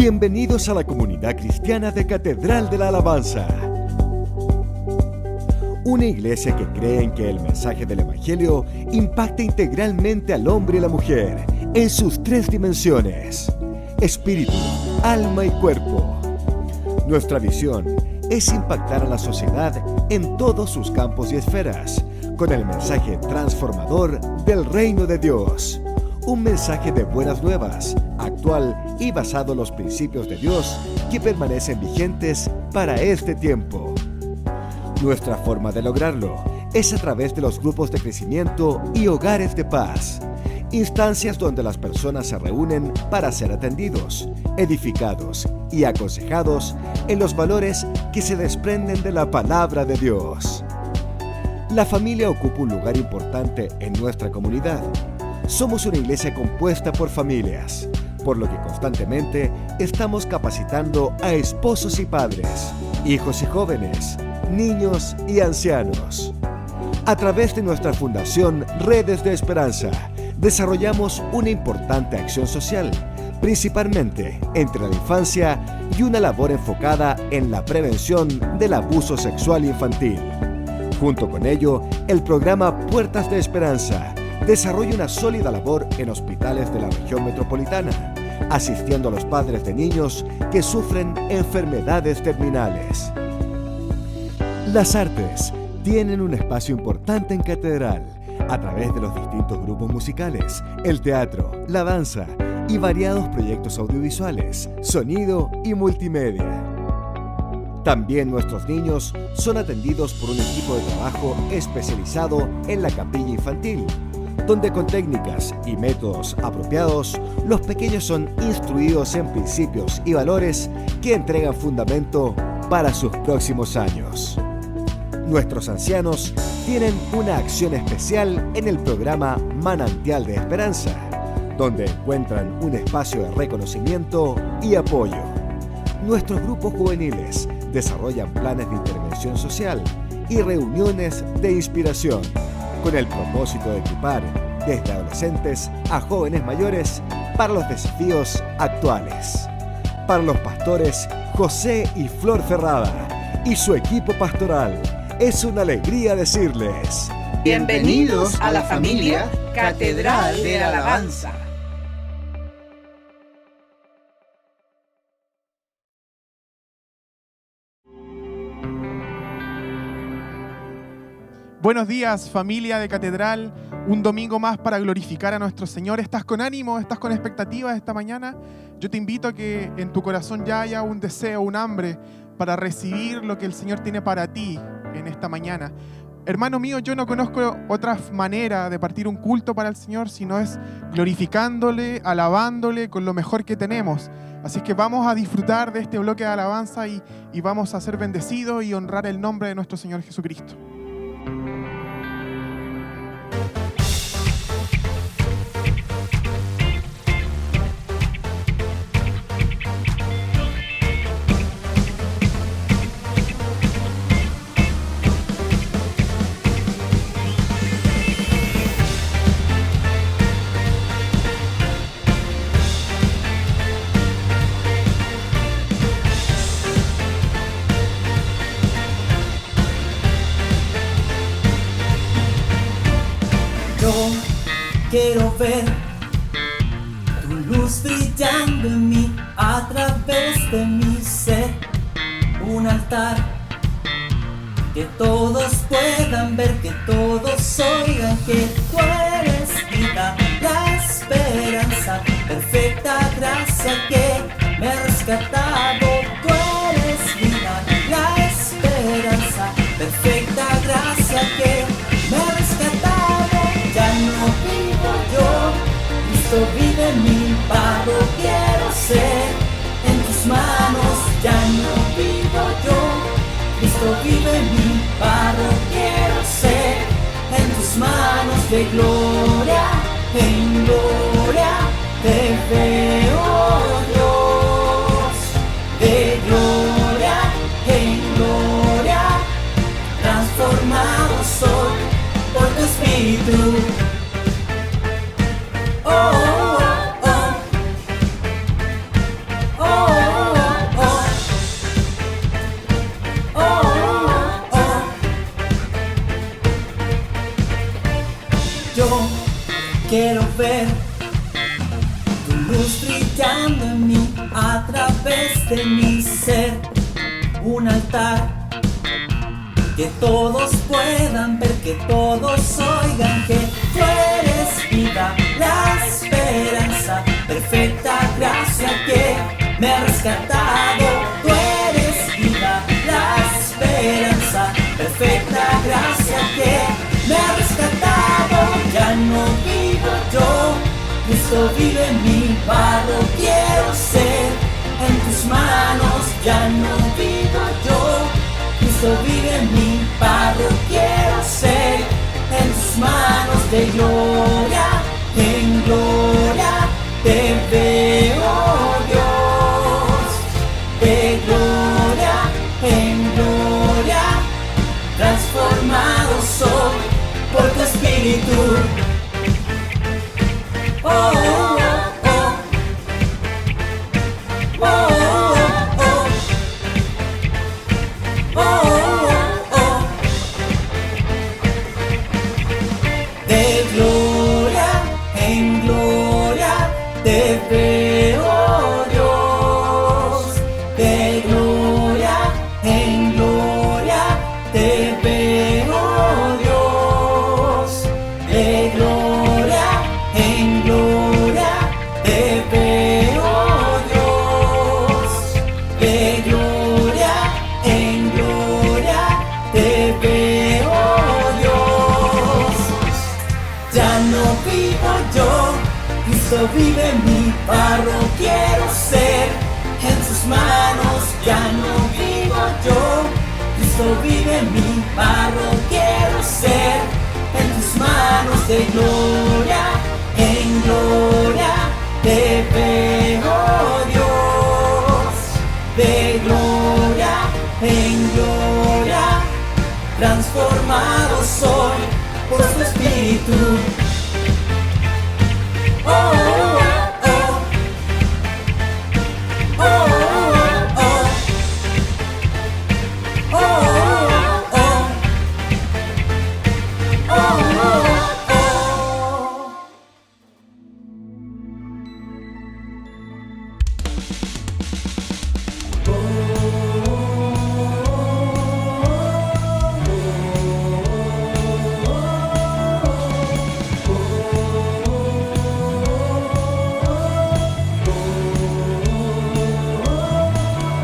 Bienvenidos a la comunidad cristiana de Catedral de la Alabanza. Una iglesia que cree en que el mensaje del Evangelio impacta integralmente al hombre y la mujer en sus tres dimensiones: espíritu, alma y cuerpo. Nuestra visión es impactar a la sociedad en todos sus campos y esferas con el mensaje transformador del reino de Dios. Un mensaje de buenas nuevas, actual y basado en los principios de Dios que permanecen vigentes para este tiempo. Nuestra forma de lograrlo es a través de los grupos de crecimiento y hogares de paz, instancias donde las personas se reúnen para ser atendidos, edificados y aconsejados en los valores que se desprenden de la palabra de Dios. La familia ocupa un lugar importante en nuestra comunidad. Somos una iglesia compuesta por familias, por lo que constantemente estamos capacitando a esposos y padres, hijos y jóvenes, niños y ancianos. A través de nuestra fundación Redes de Esperanza, desarrollamos una importante acción social, principalmente entre la infancia y una labor enfocada en la prevención del abuso sexual infantil. Junto con ello, el programa Puertas de Esperanza desarrolla una sólida labor en hospitales de la región metropolitana, asistiendo a los padres de niños que sufren enfermedades terminales. Las artes tienen un espacio importante en Catedral, a través de los distintos grupos musicales, el teatro, la danza y variados proyectos audiovisuales, sonido y multimedia. También nuestros niños son atendidos por un equipo de trabajo especializado en la capilla infantil, donde con técnicas y métodos apropiados, los pequeños son instruidos en principios y valores que entregan fundamento para sus próximos años. Nuestros ancianos tienen una acción especial en el programa Manantial de Esperanza, donde encuentran un espacio de reconocimiento y apoyo. Nuestros grupos juveniles desarrollan planes de intervención social y reuniones de inspiración, con el propósito de equipar desde adolescentes a jóvenes mayores para los desafíos actuales. Para los pastores José y Flor Ferrada y su equipo pastoral, es una alegría decirles: bienvenidos a la familia Catedral de la Alabanza. Buenos días, familia de Catedral. Un domingo más para glorificar a nuestro Señor. ¿Estás con ánimo? ¿Estás con expectativas esta mañana? Yo te invito a que en tu corazón ya haya un deseo, un hambre para recibir lo que el Señor tiene para ti en esta mañana. Hermano mío, yo no conozco otra manera de partir un culto para el Señor sino es glorificándole, alabándole con lo mejor que tenemos. Así que vamos a disfrutar de este bloque de alabanza y vamos a ser bendecidos y honrar el nombre de nuestro Señor Jesucristo. Quiero ver tu luz brillando en mí, a través de mi ser, un altar que todos puedan ver, que todos oigan que tú eres vida, la esperanza, perfecta gracia que me ha rescatado. Tú eres vida, la esperanza, perfecta gracia que me ha rescatado. Ya no vivo yo, Cristo vive en mí, Pablo quiero ser en tus manos. Ya no vivo yo, Cristo vive en mí, Pablo quiero ser en tus manos. De gloria en gloria te veo, Dios, de gloria en gloria, transformado soy por tu espíritu. Oh, oh, oh, oh. brillando en mí a través de mi ser. Un altar que todos puedan ver, que todos oigan que tú eres vida, la esperanza, perfecta gracia que me ha rescatado. Tú eres vida, la esperanza, perfecta gracia que me ha rescatado. Ya no vivo yo, Cristo vive en mí, barro quiero ser en tus manos. Ya no vivo yo, Cristo vive en mí, barro quiero ser en tus manos. De gloria en gloria te veo, Dios. De gloria en gloria transformado soy por tu Espíritu. Oh, oh, oh. Oh, oh, oh. Oh, oh, oh. De gloria en gloria te veo, Dios. De gloria en gloria te veo, Dios. De gloria en gloria te veo, Dios. De gloria en gloria te veo, Dios. Ya no vivo yo, Cristo vive en mí, barro quiero ser en sus manos. Ya no vivo yo, Cristo vive en mí, barro quiero ser en tus manos. De gloria en gloria te veo, Dios. De gloria en gloria transformado soy por su Espíritu. Oh, oh, oh. Oh, oh, oh. Oh, oh, oh. Oh, oh, oh.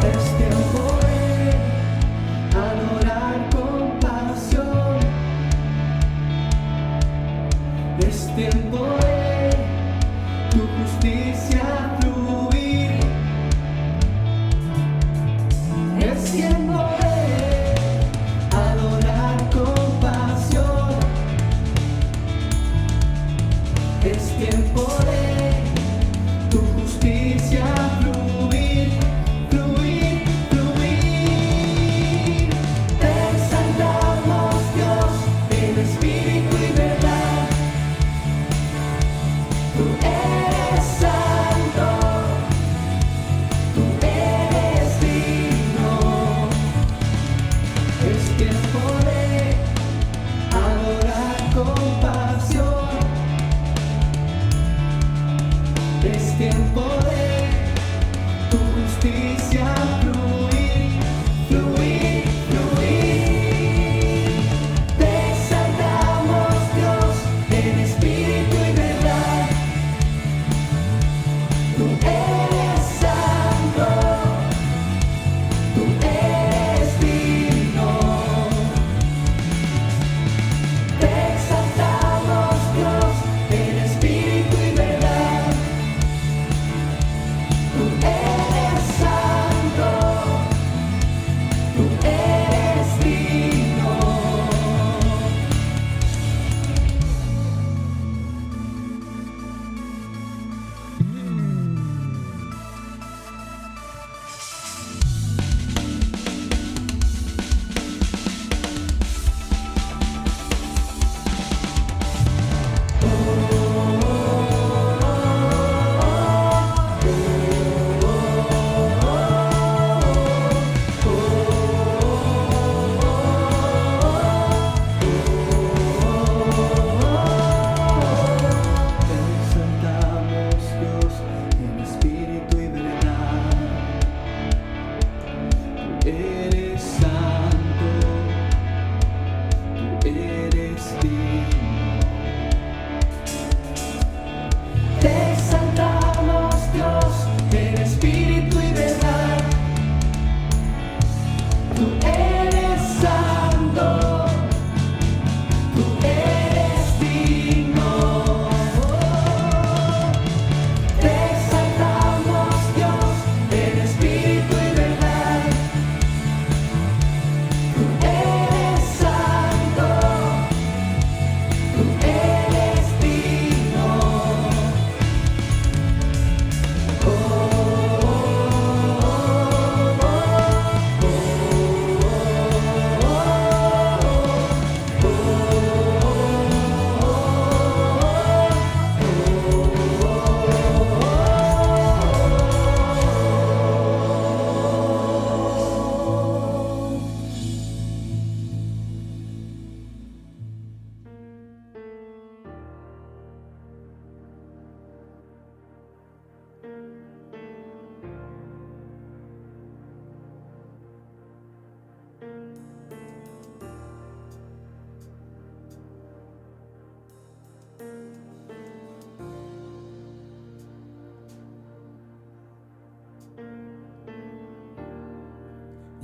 Es tiempo de adorar con pasión. Es tiempo de tu justicia fluir. Es tiempo de adorar con pasión. Es tiempo de tu justicia fluir, fluir, fluir. Te exaltamos, Dios, en espíritu y verdad. Tú eres santo, tú eres digno. Es tiempo de adorar con pasión. Es tiempo de tu justicia fluir, fluir, fluir. Te exaltamos, Dios, en espíritu y verdad. Tú eres santo, tú eres digno. Te exaltamos, Dios, en espíritu y verdad.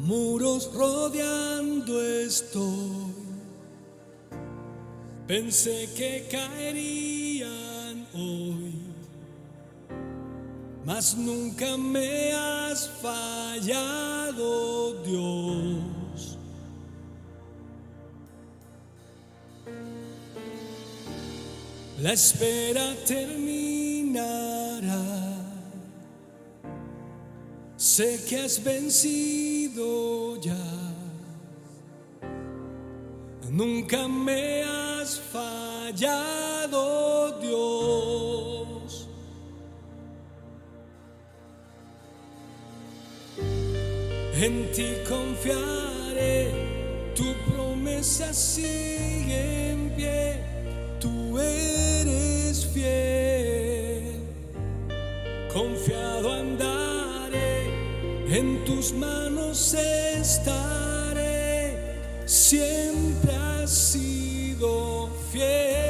muros rodeando estoy. Pensé que caerían hoy, mas nunca me has fallado, Dios. La espera terminará. Sé que has vencido ya. Nunca me has fallado, Dios. En ti confiaré, tu promesa sigue en pie. Tú eres fiel, confiado andaré, en tus manos estaré, siempre has sido fiel.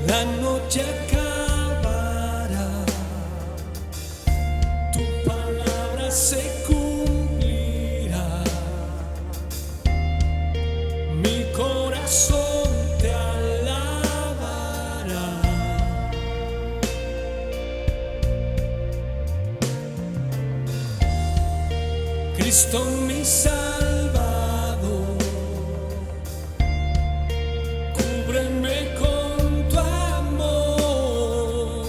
La noche acabará, tu palabra se cumplirá. Mi corazón te alabará. Cristo mi Salvador, cúbreme con tu amor.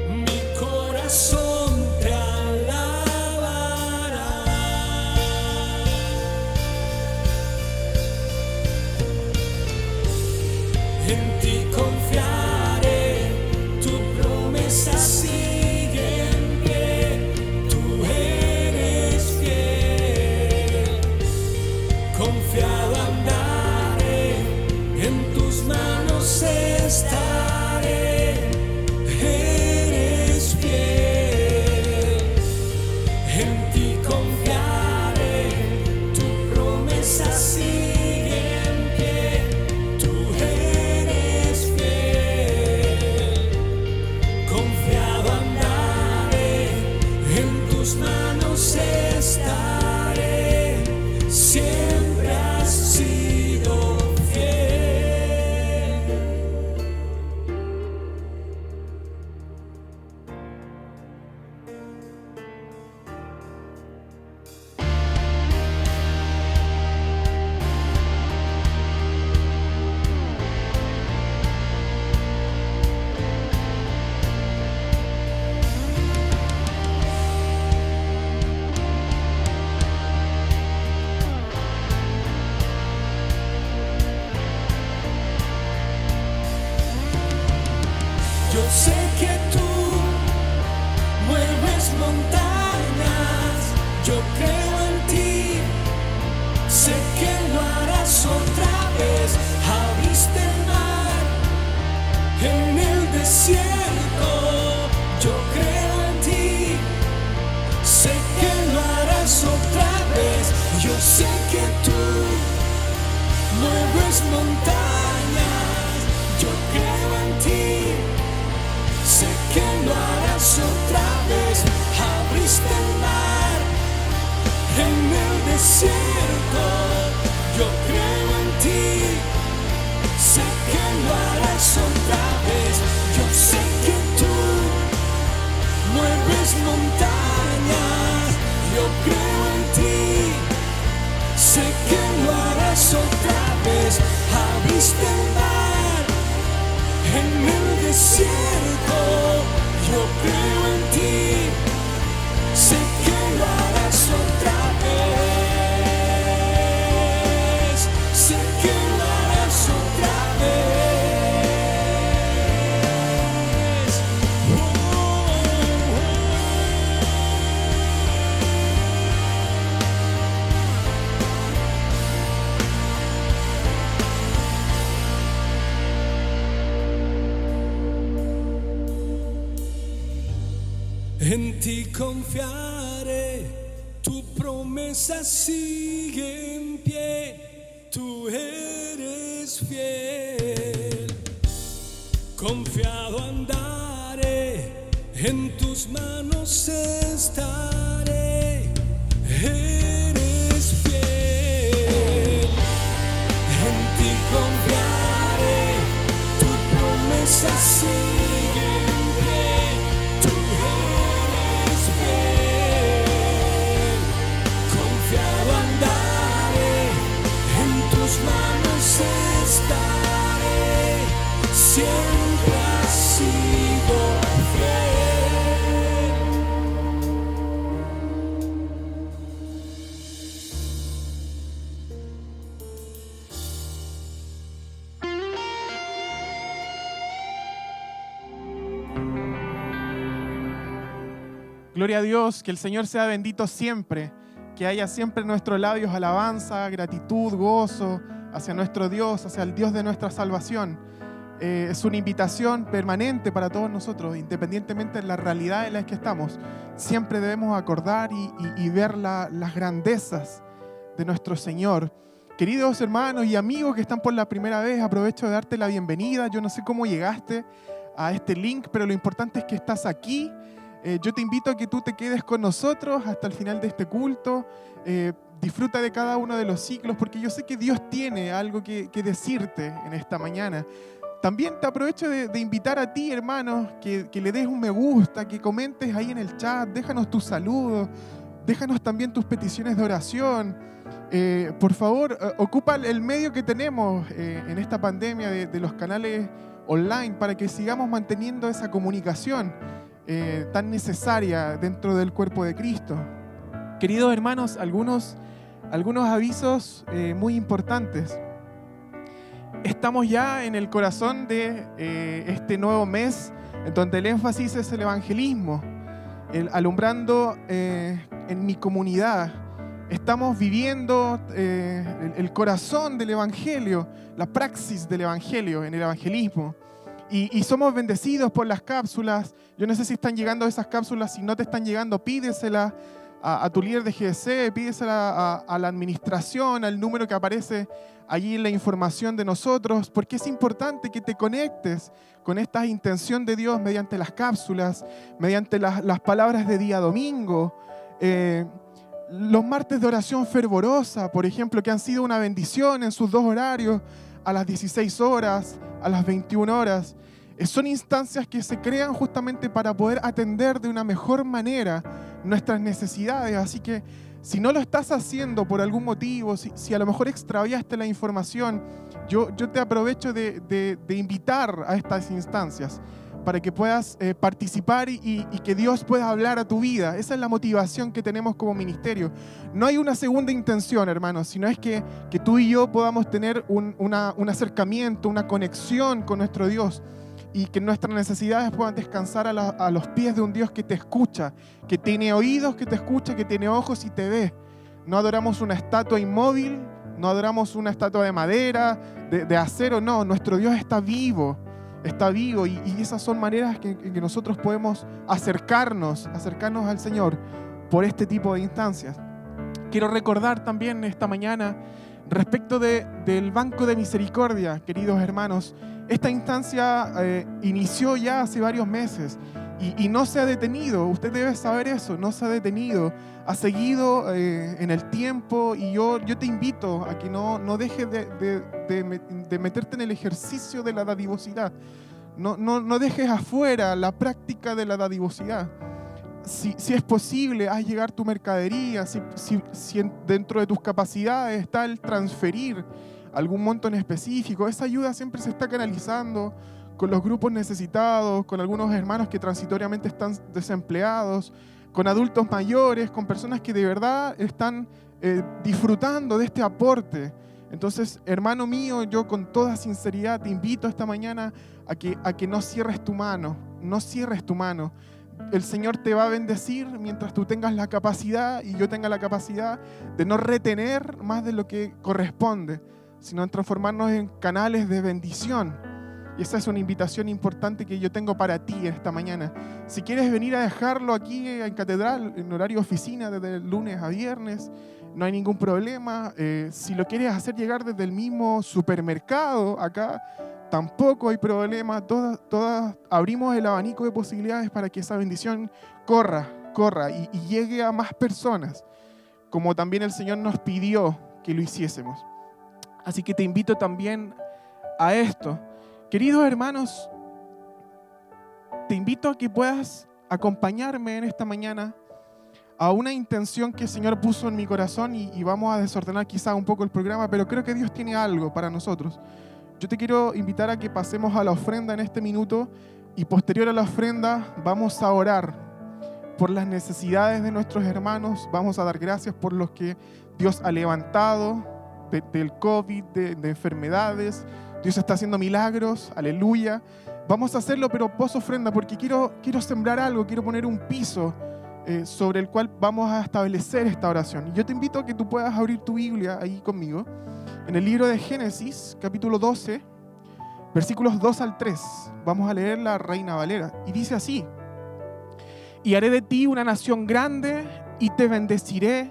Mi corazón te alabará. En ti confiaré, tu promesa sigue en pie. Tú eres fiel, confiado andaré, en tus manos estaré. Eres fiel, en ti confiaré, tu promesa sigue en pie. Tú eres fiel, confiado andaré, en tus manos estaré, siempre has sido fiel. Yo sé que tú mueves montañas, yo creo en ti, sé que lo harás otra vez. Abriste el mar en el desierto, yo creo en ti, sé que lo harás otra vez. Yo sé que tú mueves montañas, yo creo en ti, sé que lo harás otra vez. Abriste el mar en el desierto, yo creo en ti, sé que lo harás otra vez. Yo sé que tú mueves montañas, yo creo en ti, sé que lo harás otra vez. Abriste el mar en el desierto, yo creo en ti, sé que lo harás otra vez, sé que lo harás otra vez. En ti confiaré, tu promesa sigue en pie. tú eres fiel. Confiado andaré, en tus manos estaré. Eres fiel, en ti confiaré, tu promesa sigue en pie. Tú eres fiel, confiado andaré, en tus manos estaré, siempre has sido fiel. Gloria a Dios, que el Señor sea bendito siempre, que haya siempre en nuestros labios alabanza, gratitud, gozo hacia nuestro Dios, hacia el Dios de nuestra salvación. Es una invitación permanente para todos nosotros, independientemente de la realidad en la que estamos. Siempre debemos acordar y ver las grandezas de nuestro Señor. Queridos hermanos y amigos que están por la primera vez, aprovecho de darte la bienvenida. Yo no sé cómo llegaste a este link, pero lo importante es que estás aquí. Yo te invito a que tú te quedes con nosotros hasta el final de este culto. Disfruta de cada uno de los ciclos, porque yo sé que Dios tiene algo que decirte en esta mañana. También te aprovecho de invitar a ti, hermanos, que le des un me gusta, que comentes ahí en el chat, déjanos tus saludos, déjanos también tus peticiones de oración. Por favor, ocupa el medio que tenemos en esta pandemia de los canales online para que sigamos manteniendo esa comunicación tan necesaria dentro del cuerpo de Cristo. Queridos hermanos, algunos avisos muy importantes. Estamos ya en el corazón de este nuevo mes, en donde el énfasis es el evangelismo, alumbrando en mi comunidad. Estamos viviendo el corazón del evangelio, la praxis del evangelio en el evangelismo. Y somos bendecidos por las cápsulas. Yo no sé si están llegando esas cápsulas. Si no te están llegando, pídeselas a tu líder de GDC, pídesela a la administración, al número que aparece allí en la información de nosotros, porque es importante que te conectes con esta intención de Dios mediante las cápsulas, mediante las palabras de día domingo, los martes de oración fervorosa, por ejemplo, que han sido una bendición en sus 2 horarios, a las 16 horas, a las 21 horas. Son instancias que se crean justamente para poder atender de una mejor manera nuestras necesidades. Así que si no lo estás haciendo por algún motivo, si a lo mejor extraviaste la información, yo te aprovecho de invitar a estas instancias para que puedas participar y que Dios pueda hablar a tu vida. Esa es la motivación que tenemos como ministerio. No hay una segunda intención, hermanos, sino es que tú y yo podamos tener un acercamiento, una conexión con nuestro Dios, y que nuestras necesidades puedan descansar a los pies de un Dios que te escucha, que tiene oídos, que te escucha, que tiene ojos y te ve. No adoramos una estatua inmóvil, no adoramos una estatua de madera, de acero, no. Nuestro Dios está vivo y esas son maneras en que nosotros podemos acercarnos al Señor por este tipo de instancias. Quiero recordar también esta mañana respecto del Banco de Misericordia, queridos hermanos. Esta instancia inició ya hace varios meses y no se ha detenido. Usted debe saber eso, no se ha detenido. Ha seguido en el tiempo y yo te invito a que no dejes de meterte en el ejercicio de la dadivosidad. No dejes afuera la práctica de la dadivosidad. Si es posible, haz llegar tu mercadería. Si dentro de tus capacidades está el transferir algún monto en específico, esa ayuda siempre se está canalizando con los grupos necesitados, con algunos hermanos que transitoriamente están desempleados, con adultos mayores, con personas que de verdad están disfrutando de este aporte. Entonces, hermano mío, yo con toda sinceridad te invito esta mañana a que no cierres tu mano, no cierres tu mano. El Señor te va a bendecir mientras tú tengas la capacidad y yo tenga la capacidad de no retener más de lo que corresponde, sino en transformarnos en canales de bendición. Y esa es una invitación importante que yo tengo para ti esta mañana. Si quieres venir a dejarlo aquí en Catedral, en horario oficina, desde el lunes a viernes, no hay ningún problema. Si lo quieres hacer llegar desde el mismo supermercado acá, tampoco hay problema. Todas abrimos el abanico de posibilidades para que esa bendición corra y llegue a más personas, como también el Señor nos pidió que lo hiciésemos. Así que te invito también a esto. Queridos hermanos, te invito a que puedas acompañarme en esta mañana a una intención que el Señor puso en mi corazón y vamos a desordenar quizá un poco el programa, pero creo que Dios tiene algo para nosotros. Yo te quiero invitar a que pasemos a la ofrenda en este minuto y posterior a la ofrenda vamos a orar por las necesidades de nuestros hermanos, vamos a dar gracias por los que Dios ha levantado del COVID, de enfermedades. Dios está haciendo milagros, aleluya. Vamos a hacerlo, pero post ofrenda, porque quiero sembrar algo, quiero poner un piso sobre el cual vamos a establecer esta oración. Y yo te invito a que tú puedas abrir tu Biblia ahí conmigo, en el libro de Génesis, capítulo 12, versículos 2 al 3. Vamos a leer la Reina Valera. Y dice así: y haré de ti una nación grande, y te bendeciré,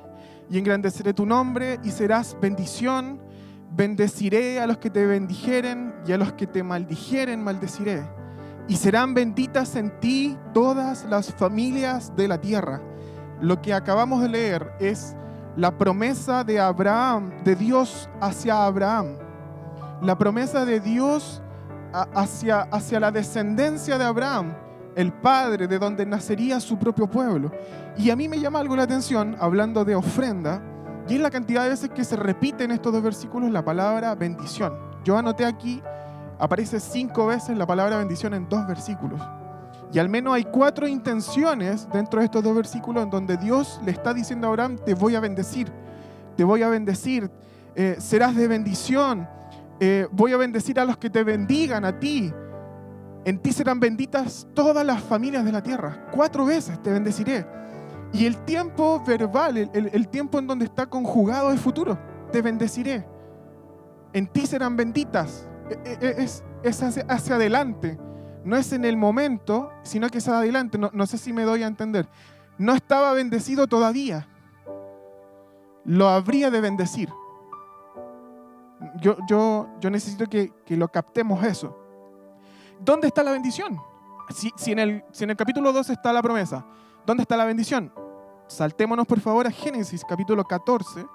y engrandeceré tu nombre, y serás bendición. Bendeciré a los que te bendijeren, y a los que te maldijeren maldeciré. Y serán benditas en ti todas las familias de la tierra. Lo que acabamos de leer es la promesa de Abraham, de Dios hacia Abraham. La promesa de Dios hacia la descendencia de Abraham, el padre de donde nacería su propio pueblo. Y a mí me llama algo la atención, hablando de ofrenda, y es la cantidad de veces que se repite en estos dos versículos la palabra bendición. Yo anoté aquí, aparece 5 veces la palabra bendición en 2 versículos. Y al menos hay 4 intenciones dentro de estos 2 versículos en donde Dios le está diciendo a Abraham: te voy a bendecir, serás de bendición, voy a bendecir a los que te bendigan a ti. En ti serán benditas todas las familias de la tierra. 4 veces te bendeciré. Y el tiempo verbal, el tiempo en donde está conjugado es futuro. Te bendeciré. En ti serán benditas. Es hacia adelante. No es en el momento, sino que es adelante. No sé si me doy a entender. No estaba bendecido todavía. Lo habría de bendecir. Yo necesito que lo captemos eso. ¿Dónde está la bendición? Si en el capítulo 2 está la promesa, ¿dónde está la bendición? Saltémonos por favor a Génesis capítulo 14,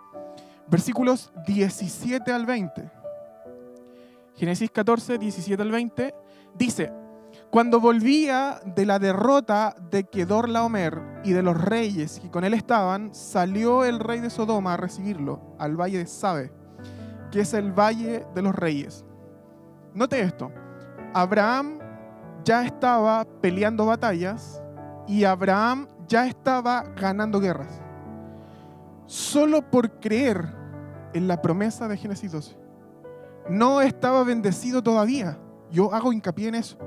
versículos 17 al 20. Génesis 14, 17 al 20 dice: cuando volvía de la derrota de Kedorlaomer y de los reyes que con él estaban, salió el rey de Sodoma a recibirlo al valle de Sabe, que es el valle de los reyes. Note esto: Abraham ya estaba peleando batallas y Abraham ya estaba ganando guerras. Solo por creer en la promesa de Génesis 12. No estaba bendecido todavía. Yo hago hincapié en eso.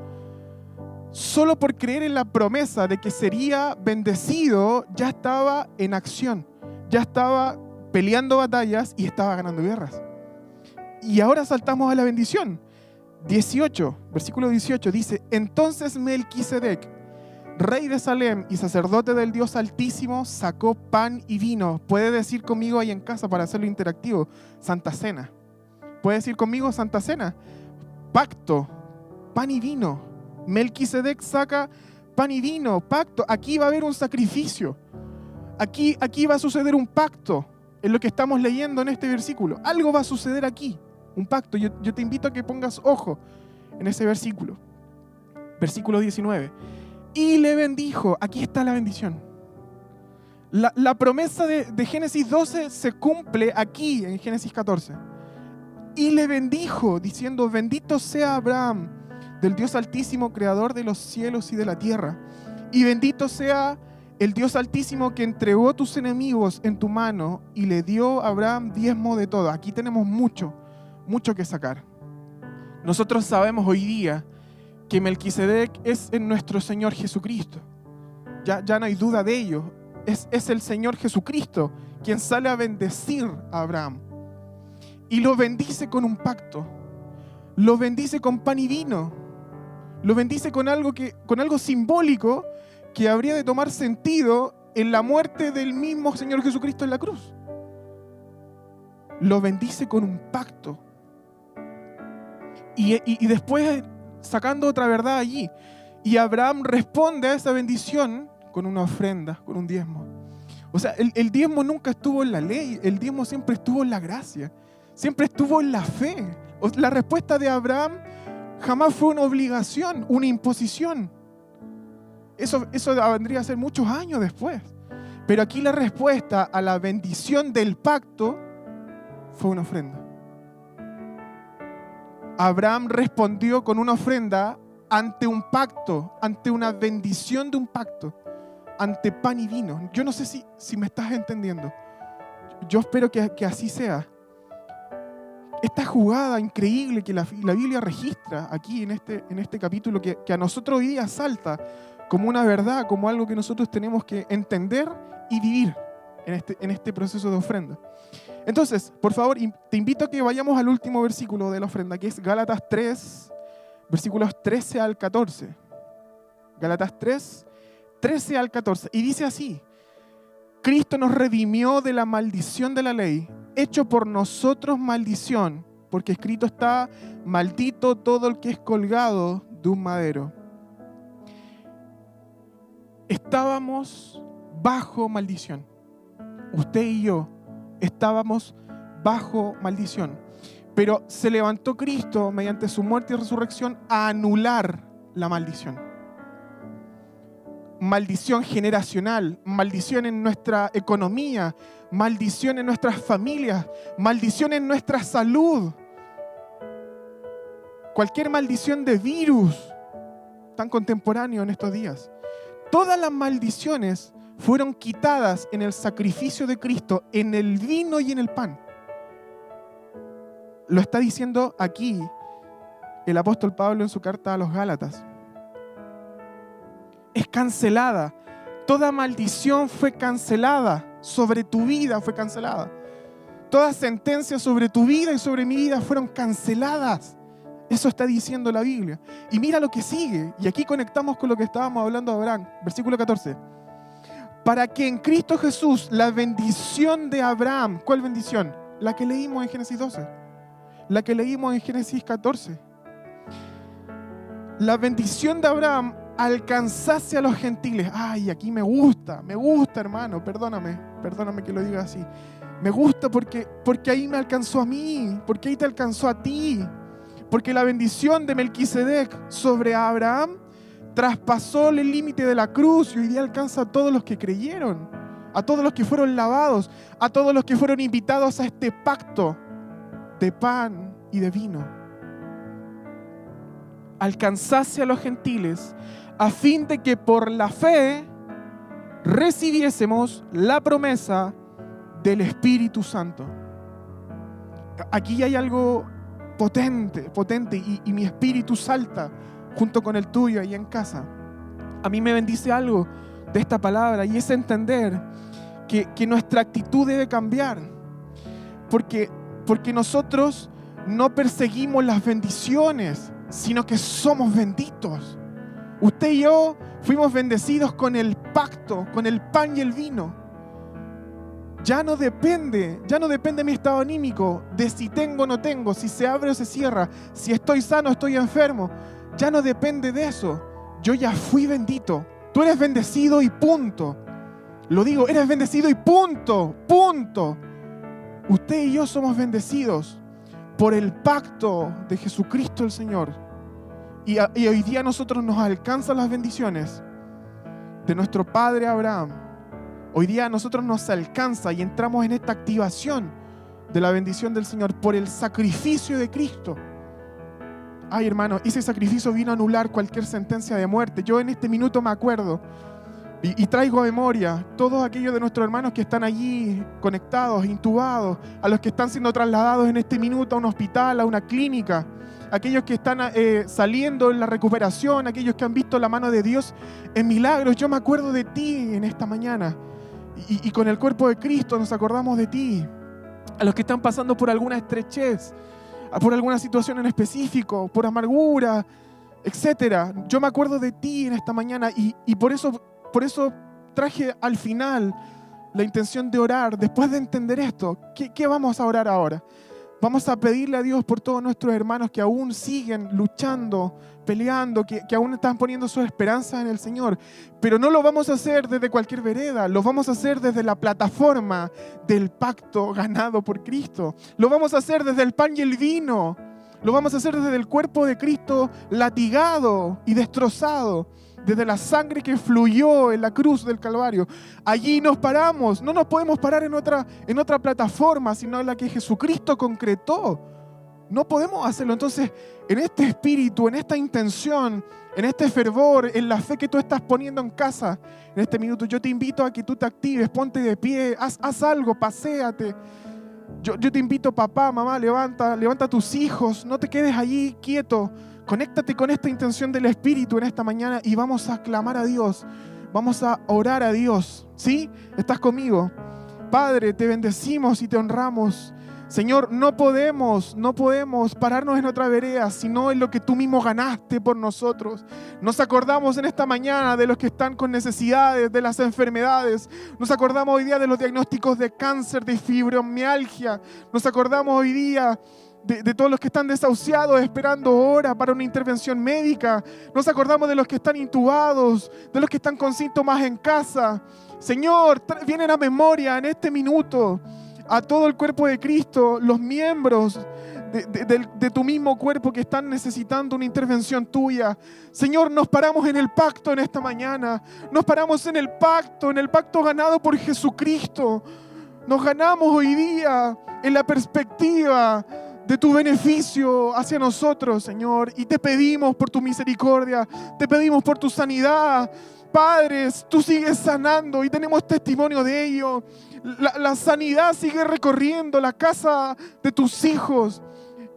Solo por creer en la promesa de que sería bendecido, ya estaba en acción. Ya estaba peleando batallas y estaba ganando guerras. Y ahora saltamos a la bendición. 18, versículo 18 dice: entonces Melquisedec, rey de Salem y sacerdote del Dios Altísimo, sacó pan y vino. Puede decir conmigo ahí en casa para hacerlo interactivo: Santa Cena. Puede decir conmigo: Santa Cena. Pacto, pan y vino. Melquisedec saca pan y vino, pacto. Aquí va a haber un sacrificio. Aquí va a suceder un pacto. En lo que estamos leyendo en este versículo. Algo va a suceder aquí. Un pacto. Yo te invito a que pongas ojo en ese versículo. Versículo 19. Y le bendijo. Aquí está la bendición. La promesa de Génesis 12 se cumple aquí en Génesis 14. Y le bendijo diciendo: bendito sea Abraham del Dios Altísimo, creador de los cielos y de la tierra. Y bendito sea el Dios Altísimo que entregó tus enemigos en tu mano y le dio a Abraham diezmo de todo. Aquí tenemos mucho que sacar. Nosotros sabemos hoy día que Melquisedec es en nuestro Señor Jesucristo. Ya no hay duda de ello. Es el Señor Jesucristo quien sale a bendecir a Abraham. Y lo bendice con un pacto. lo bendice con pan y vino. Lo bendice con algo simbólico que habría de tomar sentido en la muerte del mismo Señor Jesucristo en la cruz. Lo bendice con un pacto. Y después sacando otra verdad allí. Y Abraham responde a esa bendición con una ofrenda, con un diezmo. O sea, el diezmo nunca estuvo en la ley, el diezmo siempre estuvo en la gracia, siempre estuvo en la fe. La respuesta de Abraham jamás fue una obligación, una imposición. Eso vendría a ser muchos años después. Pero aquí la respuesta a la bendición del pacto fue una ofrenda. Abraham respondió con una ofrenda ante un pacto, ante una bendición de un pacto, ante pan y vino. Yo no sé si me estás entendiendo. Yo espero que así sea. Esta jugada increíble que la Biblia registra aquí en este capítulo, que a nosotros hoy día salta como una verdad, como algo que nosotros tenemos que entender y vivir en este proceso de ofrenda. Entonces, por favor, te invito a que vayamos al último versículo de la ofrenda, que es Gálatas 3, versículos 13 al 14. Gálatas 3, 13 al 14. Y dice así: Cristo nos redimió de la maldición de la ley, hecho por nosotros maldición, porque escrito está: maldito todo el que es colgado de un madero. Estábamos bajo maldición. Usted y yo estábamos bajo maldición. Pero se levantó Cristo mediante su muerte y resurrección a anular la maldición. Maldición generacional, maldición en nuestra economía, maldición en nuestras familias, maldición en nuestra salud. Cualquier maldición de virus tan contemporáneo en estos días. Todas las maldiciones fueron quitadas en el sacrificio de Cristo, en el vino y en el pan. Lo está diciendo aquí el apóstol Pablo en su carta a los Gálatas. Es cancelada. Toda maldición fue cancelada. Sobre tu vida fue cancelada. Todas sentencias sobre tu vida y sobre mi vida fueron canceladas. Eso está diciendo la Biblia. Y mira lo que sigue. Y aquí conectamos con lo que estábamos hablando de Abraham. Versículo 14. Para que en Cristo Jesús la bendición de Abraham, ¿cuál bendición? La que leímos en Génesis 12. La que leímos en Génesis 14. La bendición de Abraham alcanzase a los gentiles. Ay, aquí me gusta hermano, perdóname que lo diga así. Me gusta porque ahí me alcanzó a mí, porque ahí te alcanzó a ti. Porque la bendición de Melquisedec sobre Abraham traspasó el límite de la cruz y hoy día alcanza a todos los que creyeron, a todos los que fueron lavados, a todos los que fueron invitados a este pacto de pan y de vino. Alcanzase a los gentiles a fin de que por la fe recibiésemos la promesa del Espíritu Santo. Aquí hay algo potente y mi espíritu salta junto con el tuyo ahí en casa. A mí me bendice algo de esta palabra y es entender que nuestra actitud debe cambiar. Porque nosotros no perseguimos las bendiciones, sino que somos benditos. Usted y yo fuimos bendecidos con el pacto, con el pan y el vino. Ya no depende mi estado anímico, de si tengo o no tengo, si se abre o se cierra, si estoy sano o estoy enfermo. Ya no depende de eso. Yo ya fui bendito. Tú eres bendecido y punto. Lo digo, eres bendecido y punto. Usted y yo somos bendecidos por el pacto de Jesucristo el Señor. Y hoy día a nosotros nos alcanzan las bendiciones de nuestro padre Abraham. Hoy día a nosotros nos alcanza y entramos en esta activación de la bendición del Señor por el sacrificio de Cristo. Ay, hermano, ese sacrificio vino a anular cualquier sentencia de muerte. Yo en este minuto me acuerdo y traigo a memoria todos aquellos de nuestros hermanos que están allí conectados, intubados, a los que están siendo trasladados en este minuto a un hospital, a una clínica, aquellos que están saliendo en la recuperación, aquellos que han visto la mano de Dios en milagros. Yo me acuerdo de ti en esta mañana y con el cuerpo de Cristo nos acordamos de ti. A los que están pasando por alguna estrechez, por alguna situación en específico, por amargura, etcétera. Yo me acuerdo de ti en esta mañana y por eso traje al final la intención de orar. Después de entender esto, ¿qué vamos a orar ahora? Vamos a pedirle a Dios por todos nuestros hermanos que aún siguen luchando, peleando, que aún están poniendo su esperanza en el Señor. Pero no lo vamos a hacer desde cualquier vereda, lo vamos a hacer desde la plataforma del pacto ganado por Cristo. Lo vamos a hacer desde el pan y el vino. Lo vamos a hacer desde el cuerpo de Cristo latigado y destrozado, desde la sangre que fluyó en la cruz del Calvario. Allí nos paramos, no nos podemos parar en otra plataforma, sino en la que Jesucristo concretó. No podemos hacerlo. Entonces, en este espíritu, en esta intención, en este fervor, en la fe que tú estás poniendo en casa, en este minuto, yo te invito a que tú te actives, ponte de pie, haz algo, paséate. Yo te invito, papá, mamá, levanta a tus hijos, no te quedes allí quieto. Conéctate con esta intención del Espíritu en esta mañana y vamos a clamar a Dios. Vamos a orar a Dios. ¿Sí? ¿Estás conmigo? Padre, te bendecimos y te honramos. Señor, no podemos pararnos en otra vereda, sino en lo que tú mismo ganaste por nosotros. Nos acordamos en esta mañana de los que están con necesidades, de las enfermedades. Nos acordamos hoy día de los diagnósticos de cáncer, de fibromialgia. Nos acordamos hoy día de todos los que están desahuciados esperando hora para una intervención médica. Nos acordamos de los que están intubados, de los que están con síntomas en casa. Señor, vienen a memoria en este minuto a todo el cuerpo de Cristo, los miembros de tu mismo cuerpo que están necesitando una intervención tuya. Señor, nos paramos en el pacto en esta mañana. Nos paramos en el pacto ganado por Jesucristo. Nos ganamos hoy día en la perspectiva de tu beneficio hacia nosotros, Señor. Y te pedimos por tu misericordia, te pedimos por tu sanidad. Padres, tú sigues sanando y tenemos testimonio de ello. La sanidad sigue recorriendo la casa de tus hijos.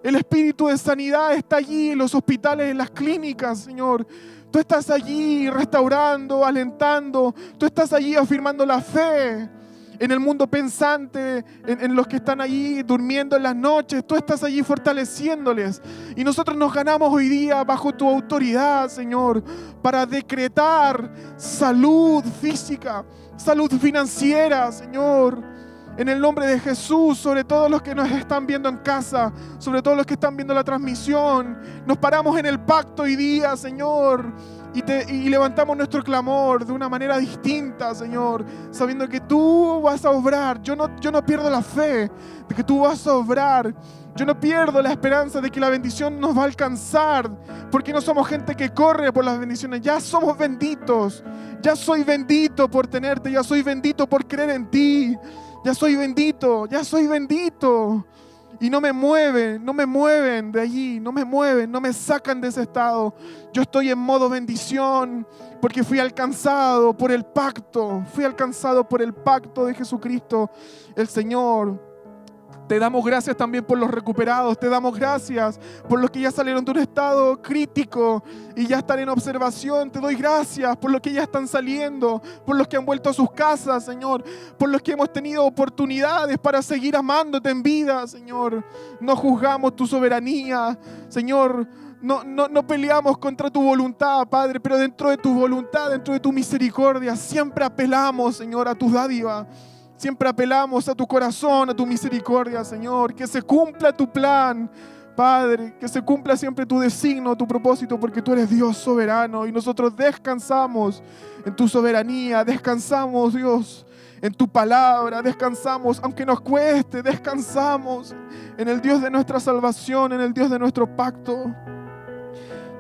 El espíritu de sanidad está allí en los hospitales, en las clínicas, Señor. Tú estás allí restaurando, alentando. Tú estás allí afirmando la fe en el mundo pensante, en los que están allí durmiendo en las noches. Tú estás allí fortaleciéndoles. Y nosotros nos ganamos hoy día bajo tu autoridad, Señor, para decretar salud física, salud financiera, Señor. En el nombre de Jesús, sobre todos los que nos están viendo en casa, sobre todos los que están viendo la transmisión, nos paramos en el pacto hoy día, Señor, y levantamos nuestro clamor de una manera distinta, Señor, sabiendo que tú vas a obrar. Yo no pierdo la fe de que tú vas a obrar. Yo no pierdo la esperanza de que la bendición nos va a alcanzar, porque no somos gente que corre por las bendiciones. Ya somos benditos. Ya soy bendito por tenerte. Ya soy bendito por creer en ti. Ya soy bendito. Y no me mueven de allí, no me sacan de ese estado. Yo estoy en modo bendición porque fui alcanzado por el pacto de Jesucristo, el Señor. Te damos gracias también por los recuperados, te damos gracias por los que ya salieron de un estado crítico y ya están en observación. Te doy gracias por los que ya están saliendo, por los que han vuelto a sus casas, Señor, por los que hemos tenido oportunidades para seguir amándote en vida, Señor. No juzgamos tu soberanía, Señor. No peleamos contra tu voluntad, Padre, pero dentro de tu voluntad, dentro de tu misericordia, siempre apelamos, Señor, a tus dádivas. Siempre apelamos a tu corazón, a tu misericordia, Señor. Que se cumpla tu plan, Padre. Que se cumpla siempre tu designio, tu propósito, porque tú eres Dios soberano. Y nosotros descansamos en tu soberanía. Descansamos, Dios, en tu palabra. Descansamos, aunque nos cueste. Descansamos en el Dios de nuestra salvación, en el Dios de nuestro pacto.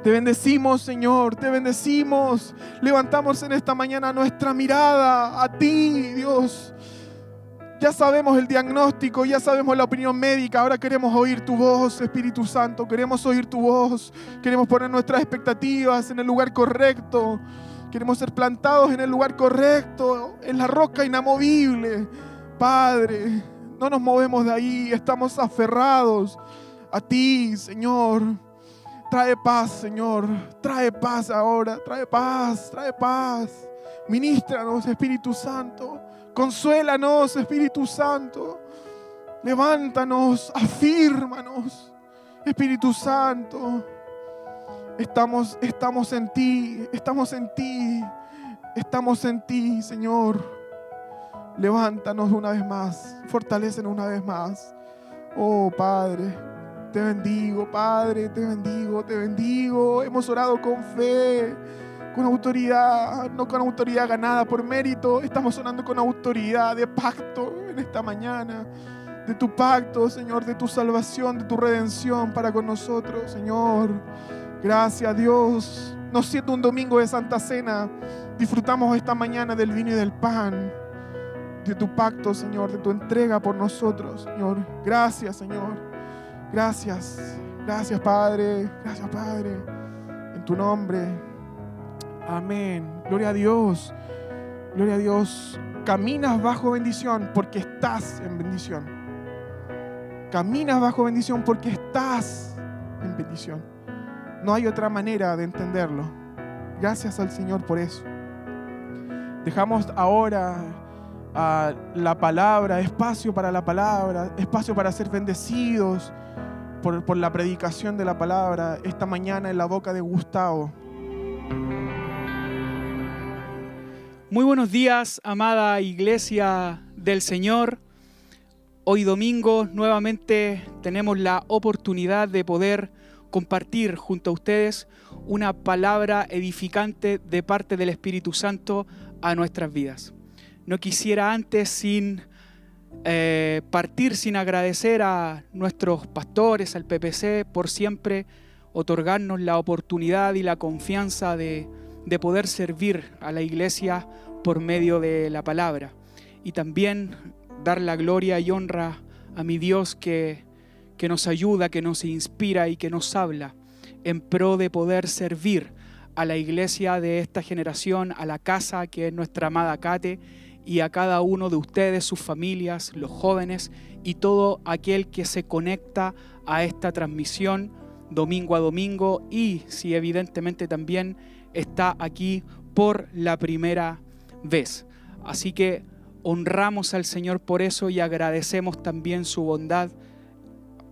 Te bendecimos, Señor, te bendecimos. Levantamos en esta mañana nuestra mirada a ti, Dios. Ya sabemos el diagnóstico, ya sabemos la opinión médica. Ahora queremos oír tu voz, Espíritu Santo. Queremos oír tu voz. Queremos poner nuestras expectativas en el lugar correcto. Queremos ser plantados en el lugar correcto, en la roca inamovible. Padre, no nos movemos de ahí. Estamos aferrados a ti, Señor. Trae paz, Señor. Trae paz ahora. Trae paz, trae paz. Ministranos, Espíritu Santo. Consuélanos, Espíritu Santo. Levántanos, afírmanos. Espíritu Santo, estamos en ti, estamos en ti, Señor. Levántanos una vez más, fortalécenos una vez más. Oh, Padre, te bendigo, Padre, te bendigo. Hemos orado con fe, con autoridad, no con autoridad ganada por mérito. Estamos orando con autoridad de pacto en esta mañana. De tu pacto, Señor, de tu salvación, de tu redención para con nosotros, Señor. Gracias, Dios. No siendo un domingo de Santa Cena, disfrutamos esta mañana del vino y del pan, de tu pacto, Señor, de tu entrega por nosotros, Señor. Gracias, Señor. Gracias. Gracias, Padre. Gracias, Padre. En tu nombre. Amén. Gloria a Dios. Gloria a Dios. Caminas bajo bendición porque estás en bendición. Caminas bajo bendición porque estás en bendición. No hay otra manera de entenderlo. Gracias al Señor por eso. Dejamos ahora la palabra, espacio para ser bendecidos por la predicación de la palabra esta mañana en la boca de Gustavo. Muy buenos días, amada iglesia del Señor. Hoy domingo nuevamente tenemos la oportunidad de poder compartir junto a ustedes una palabra edificante de parte del Espíritu Santo a nuestras vidas. No quisiera antes partir sin agradecer a nuestros pastores, al PPC, por siempre otorgarnos la oportunidad y la confianza de poder servir a la iglesia por medio de la palabra. Y también dar la gloria y honra a mi Dios que nos ayuda, que nos inspira y que nos habla en pro de poder servir a la iglesia de esta generación, a la casa que es nuestra amada Cate, y a cada uno de ustedes, sus familias, los jóvenes y todo aquel que se conecta a esta transmisión domingo a domingo y si evidentemente también está aquí por la primera vez. Así que honramos al Señor por eso y agradecemos también su bondad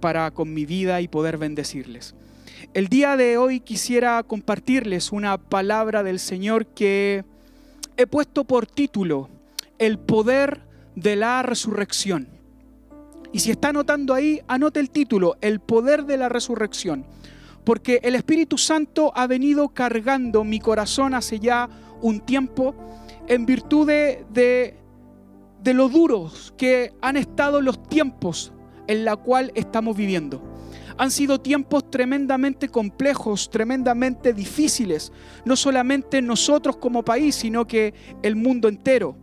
para con mi vida y poder bendecirles. El día de hoy quisiera compartirles una palabra del Señor que he puesto por título: el poder de la resurrección. Y si está anotando ahí, anote el título: el poder de la resurrección. Porque el Espíritu Santo ha venido cargando mi corazón hace ya un tiempo en virtud de lo duros que han estado los tiempos en la cual estamos viviendo. Han sido tiempos tremendamente complejos, tremendamente difíciles, no solamente nosotros como país, sino que el mundo entero.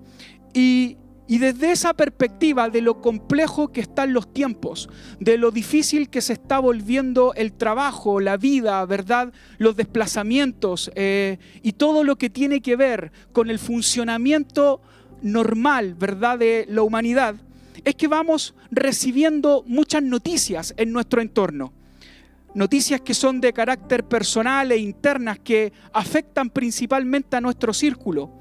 Y desde esa perspectiva de lo complejo que están los tiempos, de lo difícil que se está volviendo el trabajo, la vida, ¿verdad? Los desplazamientos y todo lo que tiene que ver con el funcionamiento normal, ¿verdad?, de la humanidad, es que vamos recibiendo muchas noticias en nuestro entorno. Noticias que son de carácter personal e internas que afectan principalmente a nuestro círculo.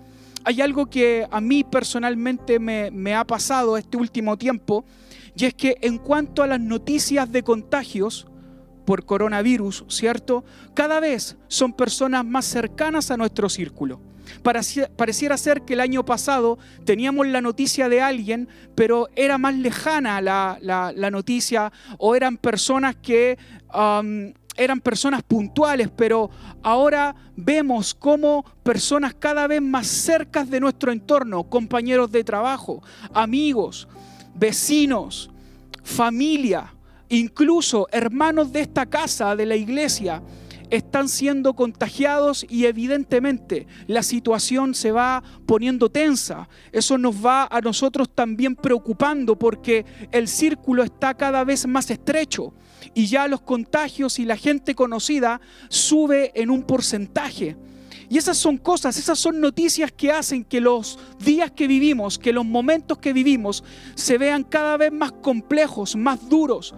Hay algo que a mí personalmente me ha pasado este último tiempo, y es que en cuanto a las noticias de contagios por coronavirus, ¿cierto? Cada vez son personas más cercanas a nuestro círculo. Pareciera ser que el año pasado teníamos la noticia de alguien, pero era más lejana la noticia, o eran personas que eran personas puntuales, pero ahora vemos cómo personas cada vez más cercas de nuestro entorno, compañeros de trabajo, amigos, vecinos, familia, incluso hermanos de esta casa, de la iglesia, están siendo contagiados y evidentemente la situación se va poniendo tensa. Eso nos va a nosotros también preocupando porque el círculo está cada vez más estrecho y ya los contagios y la gente conocida sube en un porcentaje. Y esas son cosas, esas son noticias que hacen que los días que vivimos, que los momentos que vivimos se vean cada vez más complejos, más duros,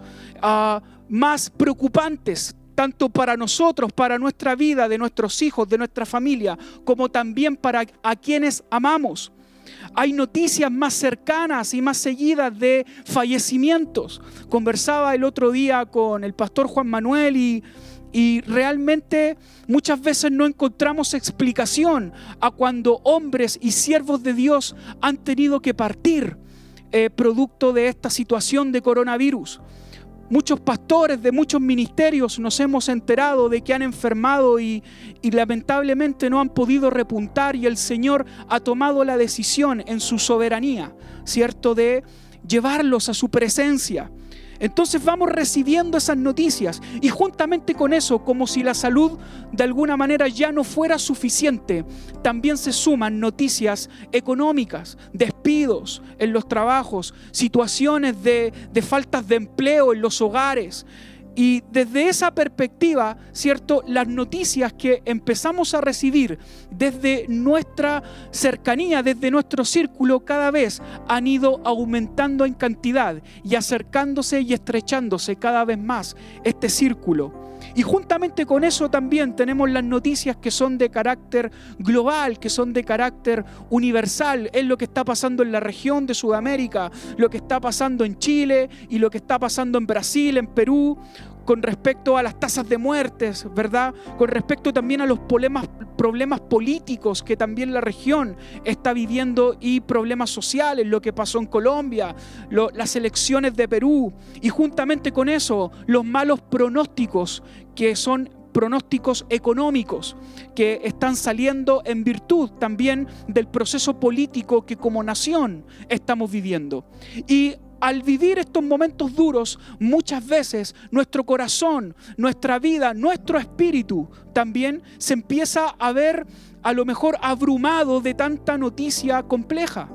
más preocupantes, tanto para nosotros, para nuestra vida, de nuestros hijos, de nuestra familia, como también para a quienes amamos. Hay noticias más cercanas y más seguidas de fallecimientos. Conversaba el otro día con el pastor Juan Manuel y realmente muchas veces no encontramos explicación a cuando hombres y siervos de Dios han tenido que partir producto de esta situación de coronavirus. Muchos pastores de muchos ministerios nos hemos enterado de que han enfermado y lamentablemente no han podido repuntar, y el Señor ha tomado la decisión en su soberanía, ¿cierto?, de llevarlos a su presencia. Entonces vamos recibiendo esas noticias y juntamente con eso, como si la salud de alguna manera ya no fuera suficiente, también se suman noticias económicas, despidos en los trabajos, situaciones de faltas de empleo en los hogares. Y desde esa perspectiva, ¿cierto?, las noticias que empezamos a recibir desde nuestra cercanía, desde nuestro círculo, cada vez han ido aumentando en cantidad y acercándose y estrechándose cada vez más este círculo. Y juntamente con eso también tenemos las noticias que son de carácter global, que son de carácter universal. Es lo que está pasando en la región de Sudamérica, lo que está pasando en Chile y lo que está pasando en Brasil, en Perú, con respecto a las tasas de muertes, ¿verdad? Con respecto también a los problemas políticos que también la región está viviendo y problemas sociales, lo que pasó en Colombia, las elecciones de Perú, y juntamente con eso los malos pronósticos que son pronósticos económicos que están saliendo en virtud también del proceso político que como nación estamos viviendo. Y al vivir estos momentos duros, muchas veces nuestro corazón, nuestra vida, nuestro espíritu también se empieza a ver a lo mejor abrumado de tanta noticia compleja.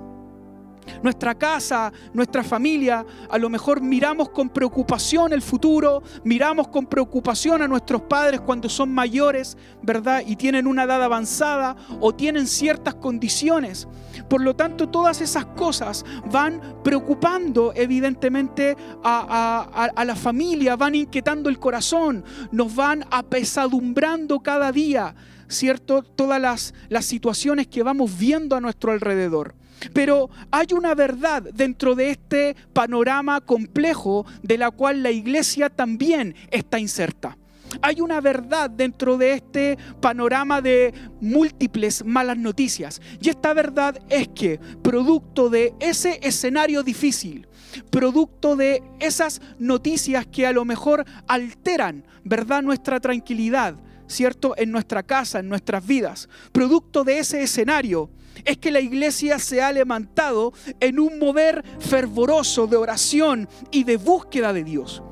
Nuestra casa, nuestra familia, a lo mejor miramos con preocupación el futuro, miramos con preocupación a nuestros padres cuando son mayores, ¿verdad? Y tienen una edad avanzada o tienen ciertas condiciones. Por lo tanto, todas esas cosas van preocupando evidentemente a la familia, van inquietando el corazón, nos van apesadumbrando cada día, ¿cierto?, todas las situaciones que vamos viendo a nuestro alrededor. Pero hay una verdad dentro de este panorama complejo de la cual la iglesia también está inserta. Hay una verdad dentro de este panorama de múltiples malas noticias. Y esta verdad es que, producto de ese escenario difícil, producto de esas noticias que a lo mejor alteran, ¿verdad?, nuestra tranquilidad, ¿cierto?, en nuestra casa, en nuestras vidas, producto de ese escenario, es que la iglesia se ha levantado en un mover fervoroso de oración y de búsqueda de Dios.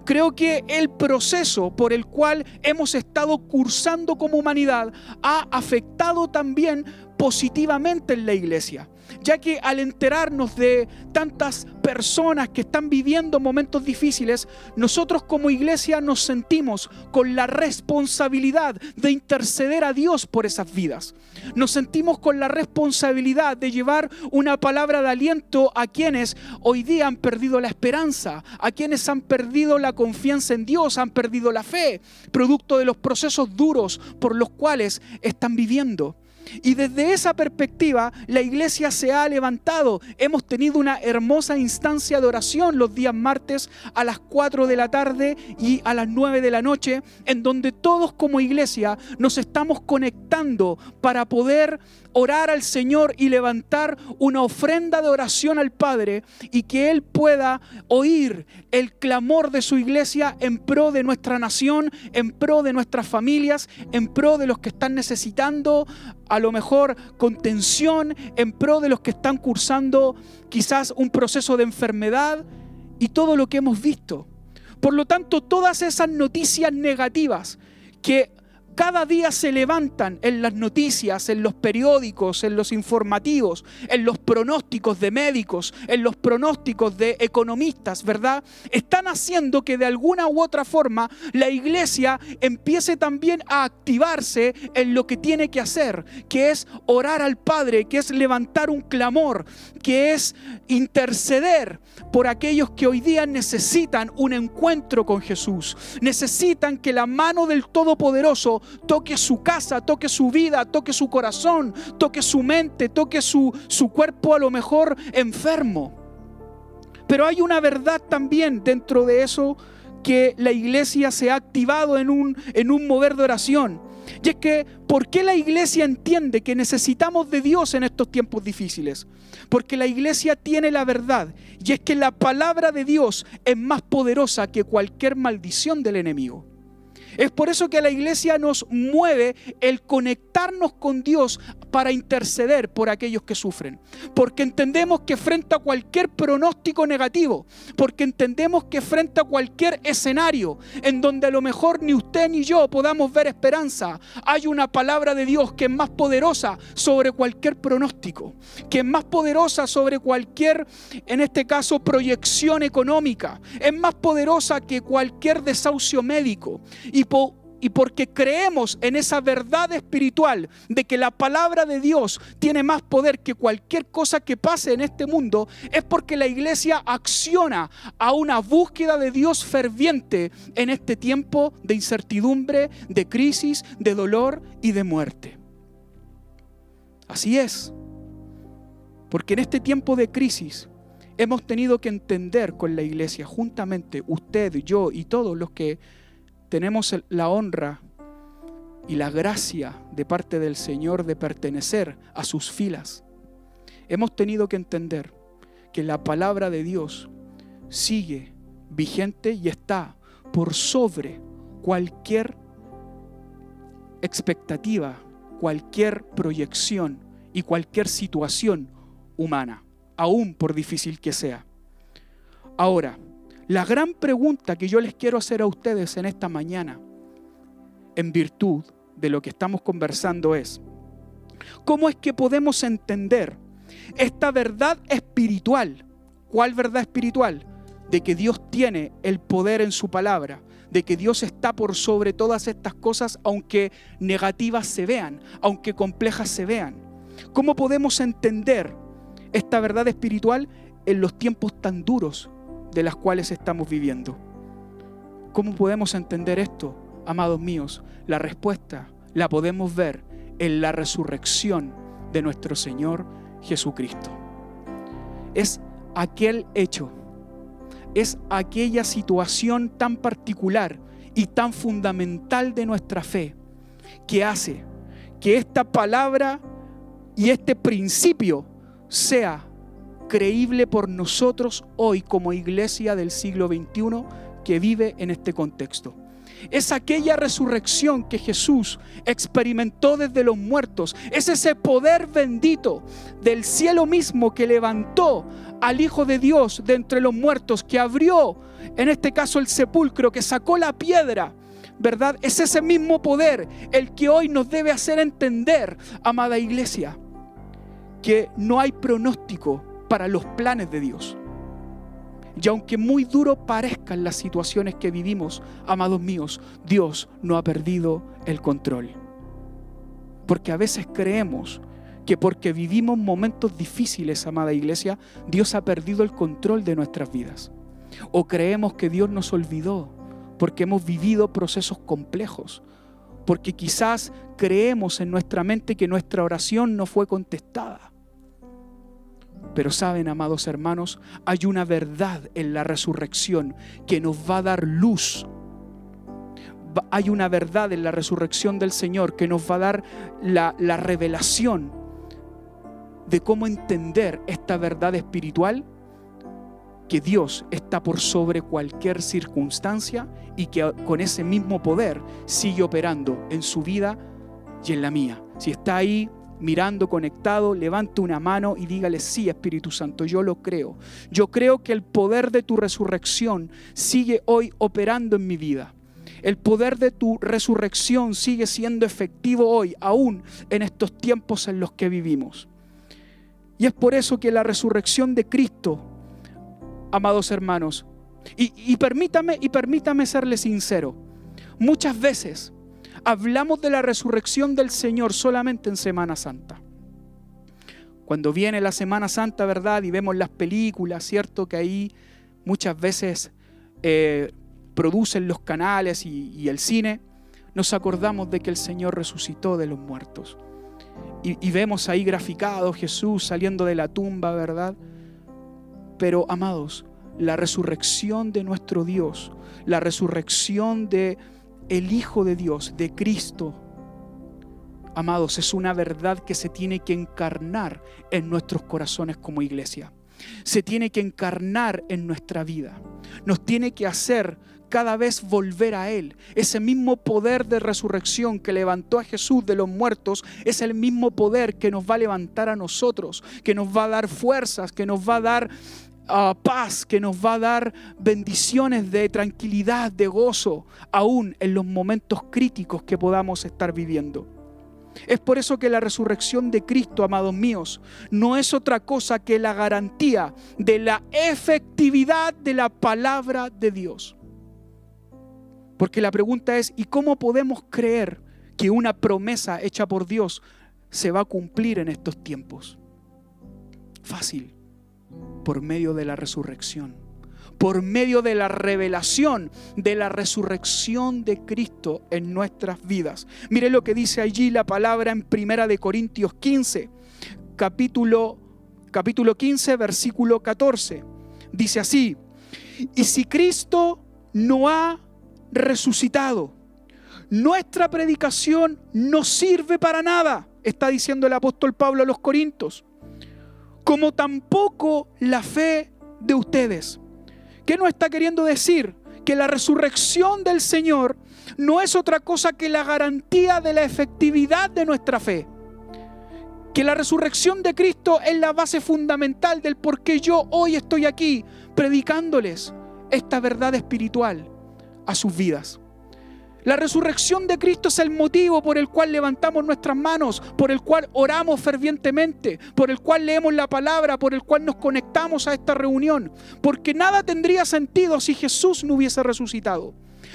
Creo que el proceso por el cual hemos estado cursando como humanidad ha afectado también positivamente en la iglesia, ya que al enterarnos de tantas personas que están viviendo momentos difíciles, nosotros como iglesia nos sentimos con la responsabilidad de interceder a Dios por esas vidas. Nos sentimos con la responsabilidad de llevar una palabra de aliento a quienes hoy día han perdido la esperanza, a quienes han perdido la confianza en Dios, han perdido la fe, producto de los procesos duros por los cuales están viviendo. Y desde esa perspectiva, la iglesia se ha levantado. Hemos tenido una hermosa instancia de oración los días martes a las 4 de la tarde y a las 9 de la noche, en donde todos como iglesia nos estamos conectando para poder orar al Señor y levantar una ofrenda de oración al Padre, y que Él pueda oír el clamor de su iglesia en pro de nuestra nación, en pro de nuestras familias, en pro de los que están necesitando a lo mejor contención, en pro de los que están cursando quizás un proceso de enfermedad y todo lo que hemos visto. Por lo tanto, todas esas noticias negativas que cada día se levantan en las noticias, en los periódicos, en los informativos, en los pronósticos de médicos, en los pronósticos de economistas, ¿verdad?, están haciendo que de alguna u otra forma la iglesia empiece también a activarse en lo que tiene que hacer, que es orar al Padre, que es levantar un clamor, que es interceder por aquellos que hoy día necesitan un encuentro con Jesús, necesitan que la mano del Todopoderoso toque su casa, toque su vida, toque su corazón, toque su mente, toque su cuerpo a lo mejor enfermo. Pero hay una verdad también dentro de eso, que la iglesia se ha activado en un mover de oración. Y es que, ¿por qué la iglesia entiende que necesitamos de Dios en estos tiempos difíciles? Porque la iglesia tiene la verdad, y es que la palabra de Dios es más poderosa que cualquier maldición del enemigo. Es por eso que a la iglesia nos mueve el conectarnos con Dios para interceder por aquellos que sufren. Porque entendemos que frente a cualquier pronóstico negativo, porque entendemos que frente a cualquier escenario en donde a lo mejor ni usted ni yo podamos ver esperanza, hay una palabra de Dios que es más poderosa sobre cualquier pronóstico, que es más poderosa sobre cualquier, en este caso, proyección económica, es más poderosa que cualquier desahucio médico. Y porque creemos en esa verdad espiritual de que la palabra de Dios tiene más poder que cualquier cosa que pase en este mundo, es porque la iglesia acciona a una búsqueda de Dios ferviente en este tiempo de incertidumbre, de crisis, de dolor y de muerte. Así es, porque en este tiempo de crisis hemos tenido que entender con la iglesia, juntamente usted, yo y todos los que tenemos la honra y la gracia de parte del Señor de pertenecer a sus filas. Hemos tenido que entender que la palabra de Dios sigue vigente y está por sobre cualquier expectativa, cualquier proyección y cualquier situación humana, aún por difícil que sea. Ahora, la gran pregunta que yo les quiero hacer a ustedes en esta mañana, en virtud de lo que estamos conversando, es: ¿cómo es que podemos entender esta verdad espiritual? ¿Cuál verdad espiritual? De que Dios tiene el poder en su palabra, de que Dios está por sobre todas estas cosas, aunque negativas se vean, aunque complejas se vean. ¿Cómo podemos entender esta verdad espiritual en los tiempos tan duros de las cuales estamos viviendo? ¿Cómo podemos entender esto, amados míos? La respuesta la podemos ver en la resurrección de nuestro Señor Jesucristo. Es aquel hecho, es aquella situación tan particular y tan fundamental de nuestra fe que hace que esta palabra y este principio sea creíble por nosotros hoy como iglesia del siglo XXI que vive en este contexto. Es aquella resurrección que Jesús experimentó desde los muertos. Es ese poder bendito del cielo mismo que levantó al Hijo de Dios de entre los muertos, que abrió, en este caso, el sepulcro, que sacó la piedra, ¿verdad? Es ese mismo poder el que hoy nos debe hacer entender, amada iglesia, que no hay pronóstico para los planes de Dios. Y aunque muy duro parezcan las situaciones que vivimos, amados míos, Dios no ha perdido el control. Porque a veces creemos que porque vivimos momentos difíciles, amada iglesia, Dios ha perdido el control de nuestras vidas. O creemos que Dios nos olvidó porque hemos vivido procesos complejos. Porque quizás creemos en nuestra mente que nuestra oración no fue contestada. Pero saben, amados hermanos, hay una verdad en la resurrección que nos va a dar luz. Hay una verdad en la resurrección del Señor que nos va a dar la revelación de cómo entender esta verdad espiritual, que Dios está por sobre cualquier circunstancia y que con ese mismo poder sigue operando en su vida y en la mía. Si está ahí mirando, conectado, levante una mano y dígale: sí, Espíritu Santo, yo lo creo. Yo creo que el poder de tu resurrección sigue hoy operando en mi vida. El poder de tu resurrección sigue siendo efectivo hoy, aún en estos tiempos en los que vivimos. Y es por eso que la resurrección de Cristo, amados hermanos, y permítame serle sincero, muchas veces hablamos de la resurrección del Señor solamente en Semana Santa. Cuando viene la Semana Santa, ¿verdad? Y vemos las películas, ¿cierto? Que ahí muchas veces producen los canales y el cine. nos acordamos de que el Señor resucitó de los muertos. Y vemos ahí graficado Jesús saliendo de la tumba, ¿verdad? Pero, amados, la resurrección de nuestro Dios, la resurrección de el Hijo de Dios, de Cristo, amados, es una verdad que se tiene que encarnar en nuestros corazones como iglesia. Se tiene que encarnar en nuestra vida. Nos tiene que hacer cada vez volver a Él. Ese mismo poder de resurrección que levantó a Jesús de los muertos es el mismo poder que nos va a levantar a nosotros, que nos va a dar fuerzas, que nos va a dar paz, que nos va a dar bendiciones de tranquilidad, de gozo, aún en los momentos críticos que podamos estar viviendo. Es por eso que la resurrección de Cristo, amados míos, no es otra cosa que la garantía de la efectividad de la palabra de Dios. Porque la pregunta es, ¿y cómo podemos creer que una promesa hecha por Dios se va a cumplir en estos tiempos? Fácil, por medio de la resurrección, por medio de la revelación de la resurrección de Cristo en nuestras vidas. Mire lo que dice allí la palabra en 1 Corintios 15, capítulo 15, versículo 14. Dice así: y si Cristo no ha resucitado, nuestra predicación no sirve para nada, está diciendo el apóstol Pablo a los Corintios, como tampoco la fe de ustedes. ¿Qué nos está queriendo decir? Que la resurrección del Señor no es otra cosa que la garantía de la efectividad de nuestra fe. Que la resurrección de Cristo es la base fundamental del por qué yo hoy estoy aquí predicándoles esta verdad espiritual a sus vidas. La resurrección de Cristo es el motivo por el cual levantamos nuestras manos, por el cual oramos fervientemente, por el cual leemos la palabra, por el cual nos conectamos a esta reunión. Porque nada tendría sentido si Jesús no hubiese resucitado.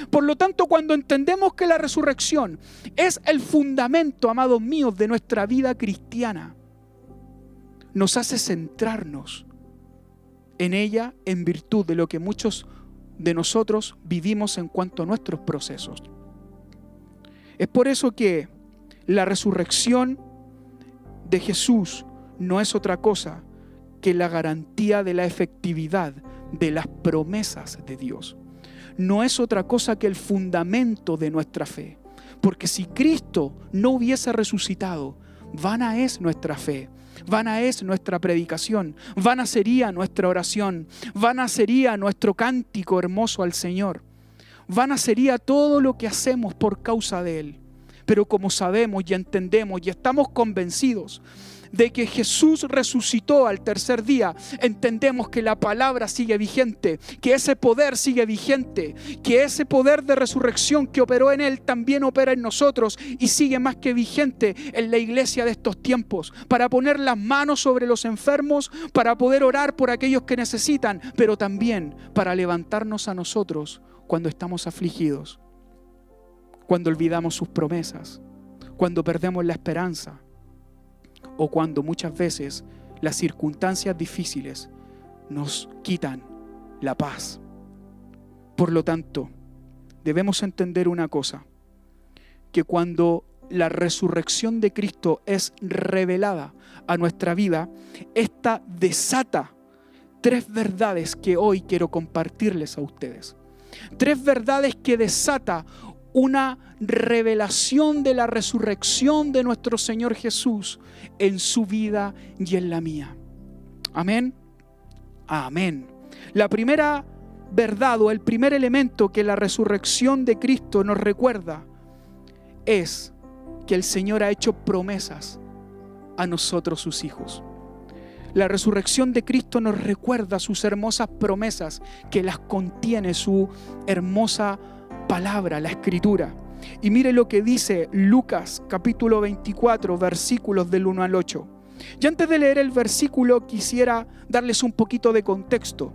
Por lo tanto, cuando entendemos que la resurrección es el fundamento, amados míos, de nuestra vida cristiana, nos hace centrarnos en ella en virtud de lo que muchos de nosotros vivimos en cuanto a nuestros procesos. Es por eso que la resurrección de Jesús no es otra cosa que la garantía de la efectividad de las promesas de Dios. No es otra cosa que el fundamento de nuestra fe. Porque si Cristo no hubiese resucitado, vana es nuestra fe. Vana es nuestra predicación, vana sería nuestra oración, vana sería nuestro cántico hermoso al Señor, vana sería todo lo que hacemos por causa de Él. Pero como sabemos y entendemos y estamos convencidos de que Jesús resucitó al tercer día, entendemos que la palabra sigue vigente, que ese poder sigue vigente, que ese poder de resurrección que operó en Él también opera en nosotros y sigue más que vigente en la iglesia de estos tiempos, para poner las manos sobre los enfermos, para poder orar por aquellos que necesitan, pero también para levantarnos a nosotros cuando estamos afligidos, cuando olvidamos sus promesas, cuando perdemos la esperanza, o cuando muchas veces las circunstancias difíciles nos quitan la paz. Por lo tanto, debemos entender una cosa, que cuando la resurrección de Cristo es revelada a nuestra vida, esta desata 3 verdades que hoy quiero compartirles a ustedes. 3 verdades que desata una revelación de la resurrección de nuestro Señor Jesús en su vida y en la mía. Amén. Amén. La primera verdad o el primer elemento que la resurrección de Cristo nos recuerda es que el Señor ha hecho promesas a nosotros, sus hijos. La resurrección de Cristo nos recuerda sus hermosas promesas que las contiene su hermosa palabra, la Escritura. Y mire lo que dice Lucas capítulo 24, versículos del 1 al 8. Y antes de leer el versículo quisiera darles un poquito de contexto.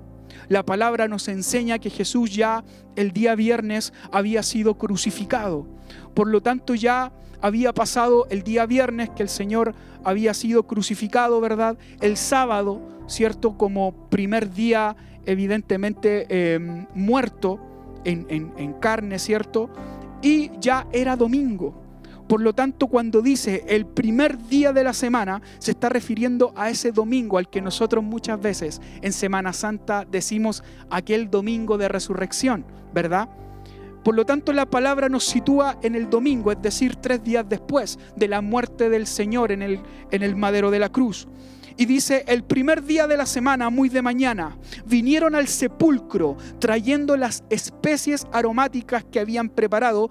La palabra nos enseña que Jesús ya el día viernes había sido crucificado. Por lo tanto ya había pasado el día viernes que el Señor había sido crucificado, ¿verdad? El sábado, ¿cierto? Como primer día evidentemente muerto en carne, ¿cierto? y ya era domingo. Por lo tanto, cuando dice el primer día de la semana, se está refiriendo a ese domingo al que nosotros muchas veces en Semana Santa decimos aquel domingo de resurrección, ¿verdad? Por lo tanto, la palabra nos sitúa en el domingo, es decir, 3 días después de la muerte del Señor en el madero de la cruz. Y dice, el primer día de la semana, muy de mañana, vinieron al sepulcro trayendo las especies aromáticas que habían preparado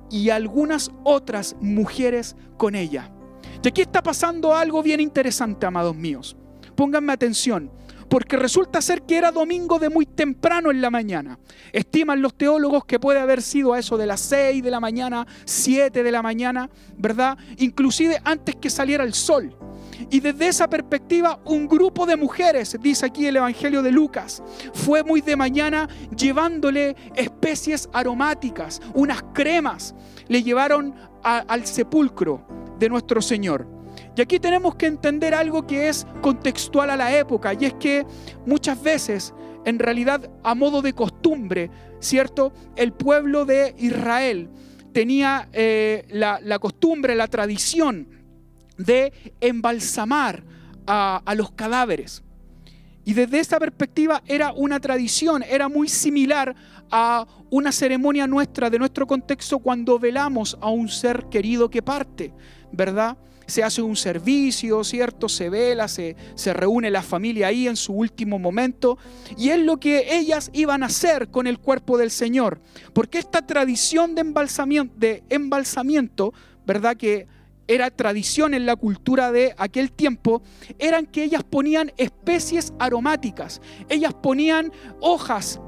y algunas otras mujeres con ella. Y aquí está pasando algo bien interesante, amados míos. Pónganme atención, porque resulta ser que era domingo de muy temprano en la mañana. Estiman los teólogos que puede haber sido a eso de las 6 de la mañana, 7 de la mañana, ¿verdad? Inclusive antes que saliera el sol. Y desde esa perspectiva, un grupo de mujeres, dice aquí el Evangelio de Lucas, fue muy de mañana llevándole especies aromáticas, unas cremas, le llevaron al sepulcro de nuestro Señor. Y aquí tenemos que entender algo que es contextual a la época, y es que muchas veces, en realidad a modo de costumbre, ¿cierto? El pueblo de Israel tenía la costumbre, la tradición de embalsamar a los cadáveres. Y desde esa perspectiva era una tradición, era muy similar a una ceremonia nuestra, de nuestro contexto, cuando velamos a un ser querido que parte, ¿verdad? Se hace un servicio, ¿cierto? Se vela, se reúne la familia ahí en su último momento. Y es lo que ellas iban a hacer con el cuerpo del Señor. Porque esta tradición de embalsamiento, ¿verdad? Que era tradición en la cultura de aquel tiempo, eran que ellas ponían especies aromáticas. Ellas ponían hojas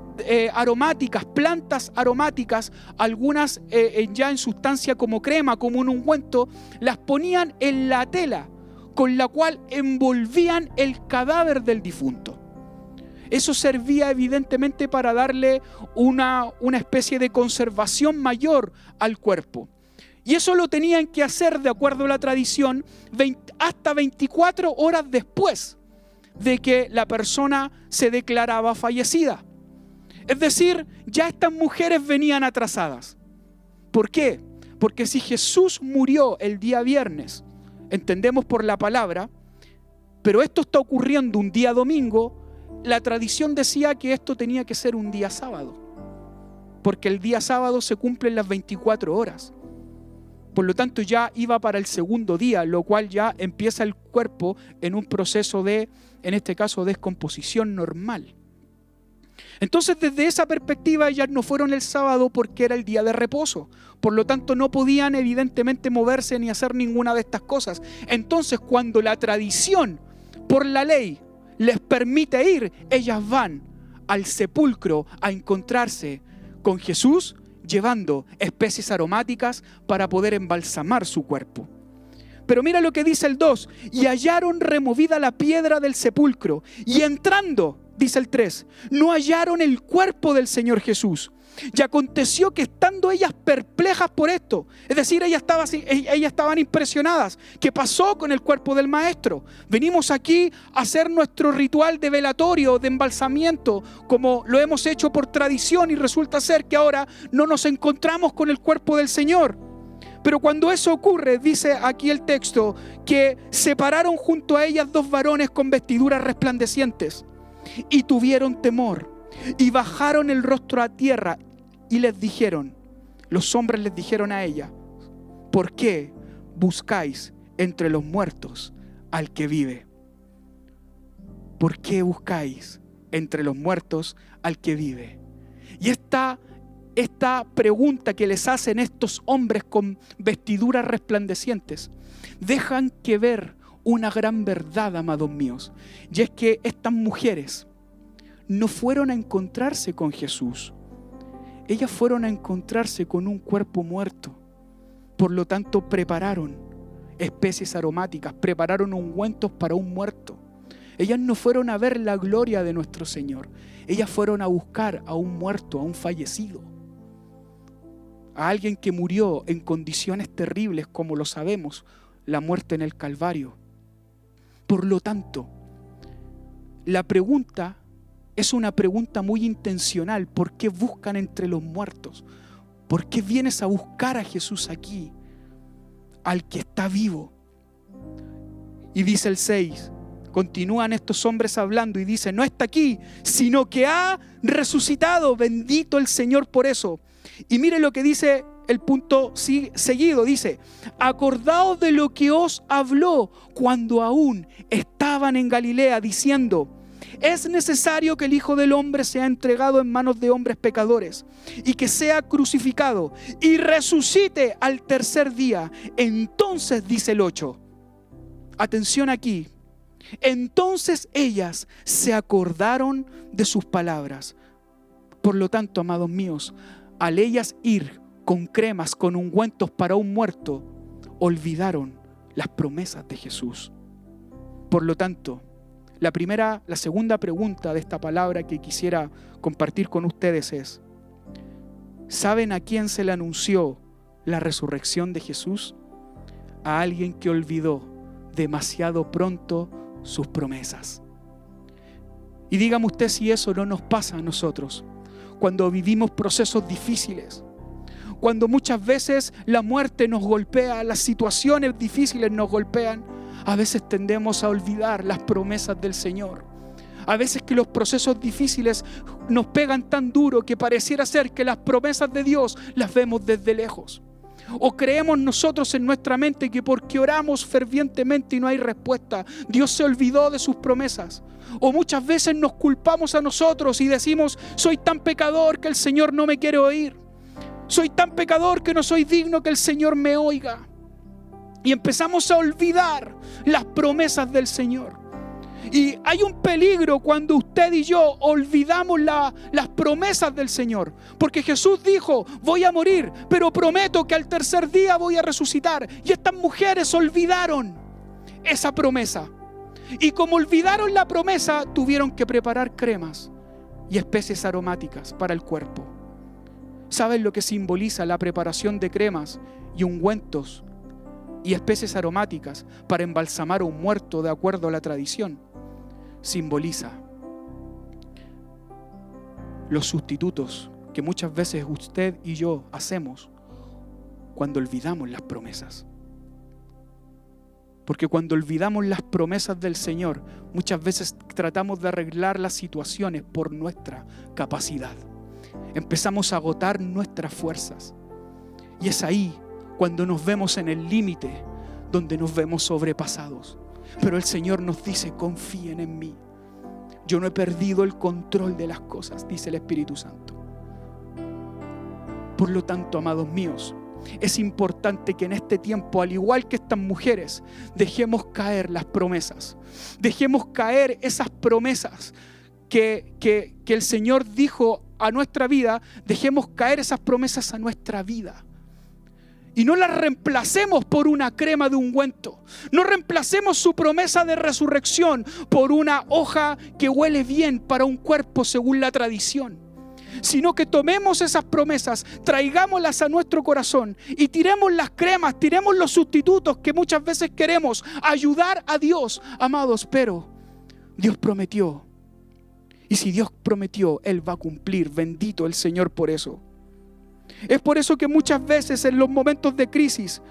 aromáticas, plantas aromáticas, algunas ya en sustancia como crema, como un ungüento, las ponían en la tela con la cual envolvían el cadáver del difunto. Eso servía evidentemente para darle una especie de conservación mayor al cuerpo. Y eso lo tenían que hacer, de acuerdo a la tradición, hasta 24 horas después de que la persona se declaraba fallecida. Es decir, ya estas mujeres venían atrasadas. ¿Por qué? Porque si Jesús murió el día viernes, entendemos por la palabra, pero esto está ocurriendo un día domingo, la tradición decía que esto tenía que ser un día sábado, porque el día sábado se cumplen las 24 horas. Por lo tanto, ya iba para el segundo día, lo cual ya empieza el cuerpo en un proceso de, en este caso, descomposición normal. Entonces, desde esa perspectiva, ellas no fueron el sábado porque era el día de reposo. Por lo tanto, no podían evidentemente moverse ni hacer ninguna de estas cosas. Entonces, cuando la tradición, por la ley, les permite ir, ellas van al sepulcro a encontrarse con Jesús, llevando especies aromáticas para poder embalsamar su cuerpo. Pero mira lo que dice el 2, y hallaron removida la piedra del sepulcro, y entrando, dice el 3, no hallaron el cuerpo del Señor Jesús. Y aconteció que estando ellas perplejas por esto, es decir, ellas estaban impresionadas. ¿Qué pasó con el cuerpo del Maestro? Venimos aquí a hacer nuestro ritual de velatorio, de embalsamiento, como lo hemos hecho por tradición, y resulta ser que ahora no nos encontramos con el cuerpo del Señor. Pero cuando eso ocurre, dice aquí el texto, que se pararon junto a ellas 2 varones con vestiduras resplandecientes, y tuvieron temor. Y bajaron el rostro a tierra y les dijeron, los hombres les dijeron a ella, ¿por qué buscáis entre los muertos al que vive? ¿Por qué buscáis entre los muertos al que vive? Y esta pregunta que les hacen estos hombres con vestiduras resplandecientes, dejan que ver una gran verdad, amados míos, y es que estas mujeres no fueron a encontrarse con Jesús. Ellas fueron a encontrarse con un cuerpo muerto. Por lo tanto, prepararon especies aromáticas, prepararon ungüentos para un muerto. Ellas no fueron a ver la gloria de nuestro Señor. Ellas fueron a buscar a un muerto, a un fallecido, a alguien que murió en condiciones terribles, como lo sabemos, la muerte en el Calvario. Por lo tanto, la pregunta es una pregunta muy intencional. ¿Por qué buscan entre los muertos? ¿Por qué vienes a buscar a Jesús aquí? Al que está vivo. Y dice el 6, continúan estos hombres hablando y dice, no está aquí, sino que ha resucitado. Bendito el Señor por eso. Y mire lo que dice el punto seguido, dice, acordaos de lo que os habló cuando aún estaban en Galilea, diciendo, es necesario que el Hijo del Hombre sea entregado en manos de hombres pecadores y que sea crucificado y resucite al tercer día. Entonces, dice el 8, atención aquí, entonces ellas se acordaron de sus palabras. Por lo tanto, amados míos, al ellas ir con cremas, con ungüentos para un muerto, olvidaron las promesas de Jesús. Por lo tanto, la segunda pregunta de esta palabra que quisiera compartir con ustedes es, ¿saben a quién se le anunció la resurrección de Jesús? A alguien que olvidó demasiado pronto sus promesas. Y dígame usted si eso no nos pasa a nosotros, cuando vivimos procesos difíciles, cuando muchas veces la muerte nos golpea, las situaciones difíciles nos golpean. A veces tendemos a olvidar las promesas del Señor. A veces que los procesos difíciles nos pegan tan duro que pareciera ser que las promesas de Dios las vemos desde lejos. O creemos nosotros en nuestra mente que porque oramos fervientemente y no hay respuesta, Dios se olvidó de sus promesas. O muchas veces nos culpamos a nosotros y decimos, soy tan pecador que el Señor no me quiere oír. Soy tan pecador que no soy digno que el Señor me oiga. Y empezamos a olvidar las promesas del Señor. Y hay un peligro cuando usted y yo olvidamos las promesas del Señor. Porque Jesús dijo, voy a morir, pero prometo que al tercer día voy a resucitar. Y estas mujeres olvidaron esa promesa. Y como olvidaron la promesa, tuvieron que preparar cremas y especies aromáticas para el cuerpo. ¿Saben lo que simboliza la preparación de cremas y ungüentos y especies aromáticas para embalsamar a un muerto de acuerdo a la tradición? Simboliza los sustitutos que muchas veces usted y yo hacemos cuando olvidamos las promesas. Porque cuando olvidamos las promesas del Señor, muchas veces tratamos de arreglar las situaciones por nuestra capacidad. Empezamos a agotar nuestras fuerzas. Y es ahí cuando nos vemos en el límite, donde nos vemos sobrepasados. Pero el Señor nos dice, confíen en mí. Yo no he perdido el control de las cosas, dice el Espíritu Santo. Por lo tanto, amados míos, es importante que en este tiempo, al igual que estas mujeres, dejemos caer las promesas. Dejemos caer esas promesas que el Señor dijo a nuestra vida. Dejemos caer esas promesas a nuestra vida. Y no la reemplacemos por una crema de ungüento. No reemplacemos su promesa de resurrección por una hoja que huele bien para un cuerpo según la tradición. Sino que tomemos esas promesas, traigámoslas a nuestro corazón y tiremos las cremas, tiremos los sustitutos que muchas veces queremos ayudar a Dios. Amados, pero Dios prometió. Y si Dios prometió, Él va a cumplir. Bendito el Señor por eso. Es por eso que muchas veces en los momentos de crisis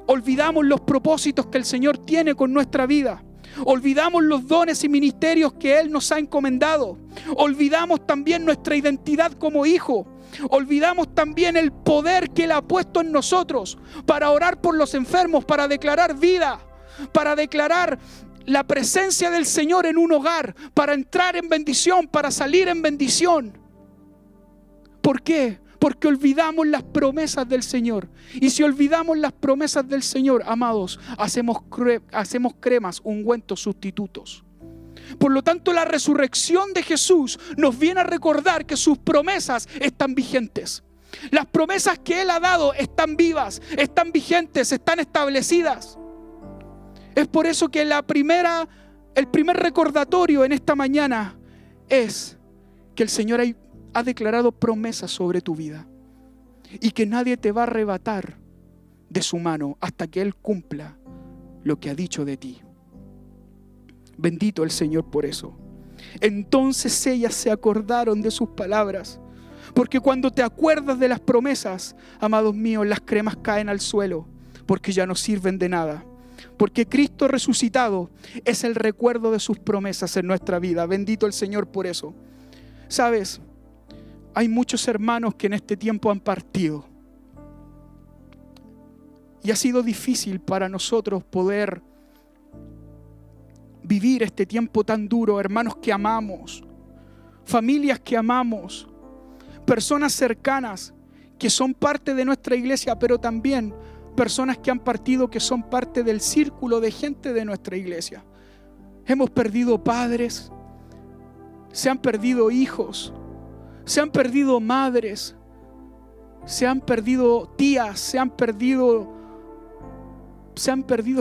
olvidamos los propósitos que el Señor tiene con nuestra vida. Olvidamos los dones y ministerios que Él nos ha encomendado. Olvidamos también nuestra identidad como hijo. Olvidamos también el poder que Él ha puesto en nosotros para orar por los enfermos, para declarar vida, para declarar la presencia del Señor en un hogar, para entrar en bendición, para salir en bendición. ¿Por qué? Porque olvidamos las promesas del Señor. Y si olvidamos las promesas del Señor, amados, hacemos cremas, ungüentos, sustitutos. Por lo tanto, la resurrección de Jesús nos viene a recordar que sus promesas están vigentes. Las promesas que Él ha dado están vivas, están vigentes, están establecidas. Es por eso que el primer recordatorio en esta mañana es que el Señor ha declarado promesas sobre tu vida y que nadie te va a arrebatar de su mano hasta que Él cumpla lo que ha dicho de ti. Bendito el Señor por eso. Entonces ellas se acordaron de sus palabras. Porque cuando te acuerdas de las promesas, amados míos, las cremas caen al suelo, porque ya no sirven de nada. Porque Cristo resucitado es el recuerdo de sus promesas en nuestra vida. Bendito el Señor por eso. ¿Sabes? Hay muchos hermanos que en este tiempo han partido. Y ha sido difícil para nosotros poder vivir este tiempo tan duro. Hermanos que amamos, familias que amamos, personas cercanas que son parte de nuestra iglesia, pero también personas que han partido, que son parte del círculo de gente de nuestra iglesia. Hemos perdido padres, se han perdido hijos, se han perdido madres, se han perdido tías, se han perdido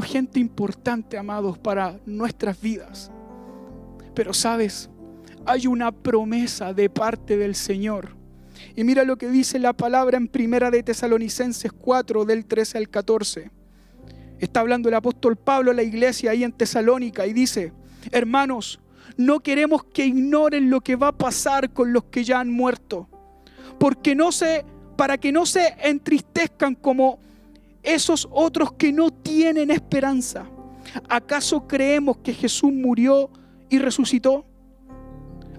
gente importante, amados, para nuestras vidas. Pero sabes, hay una promesa de parte del Señor. Y mira lo que dice la palabra en 1 de Tesalonicenses 4, del 13 al 14. Está hablando el apóstol Pablo a la iglesia ahí en Tesalónica y dice: hermanos, no queremos que ignoren lo que va a pasar con los que ya han muerto, para que no se entristezcan como esos otros que no tienen esperanza. ¿Acaso creemos que Jesús murió y resucitó?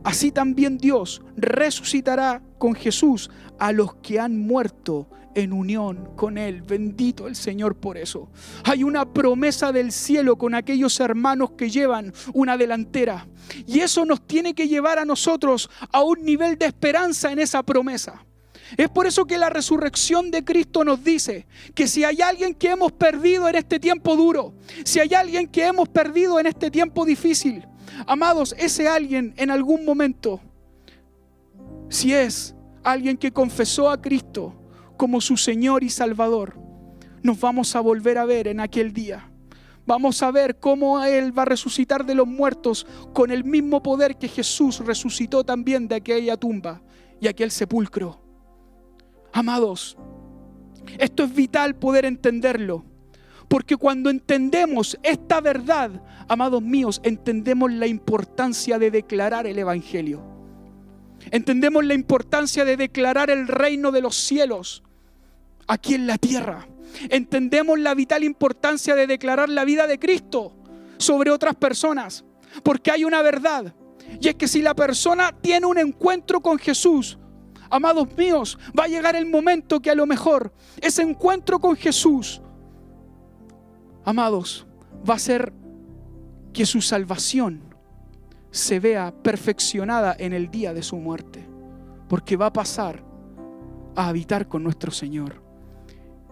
Así también Dios resucitará con Jesús a los que han muerto en unión con Él. Bendito el Señor por eso. Hay una promesa del cielo con aquellos hermanos que llevan una delantera. Y eso nos tiene que llevar a nosotros a un nivel de esperanza en esa promesa. Es por eso que la resurrección de Cristo nos dice que si hay alguien que hemos perdido en este tiempo duro, si hay alguien que hemos perdido en este tiempo difícil, amados, ese alguien en algún momento, si es alguien que confesó a Cristo como su Señor y Salvador, nos vamos a volver a ver en aquel día. Vamos a ver cómo Él va a resucitar de los muertos con el mismo poder que Jesús resucitó también de aquella tumba y aquel sepulcro. Amados, esto es vital poder entenderlo, porque cuando entendemos esta verdad, amados míos, entendemos la importancia de declarar el Evangelio. Entendemos la importancia de declarar el reino de los cielos aquí en la tierra. Entendemos la vital importancia de declarar la vida de Cristo sobre otras personas, porque hay una verdad, y es que si la persona tiene un encuentro con Jesús, amados míos, va a llegar el momento que a lo mejor ese encuentro con Jesús, amados, va a hacer que su salvación se vea perfeccionada en el día de su muerte, porque va a pasar a habitar con nuestro Señor.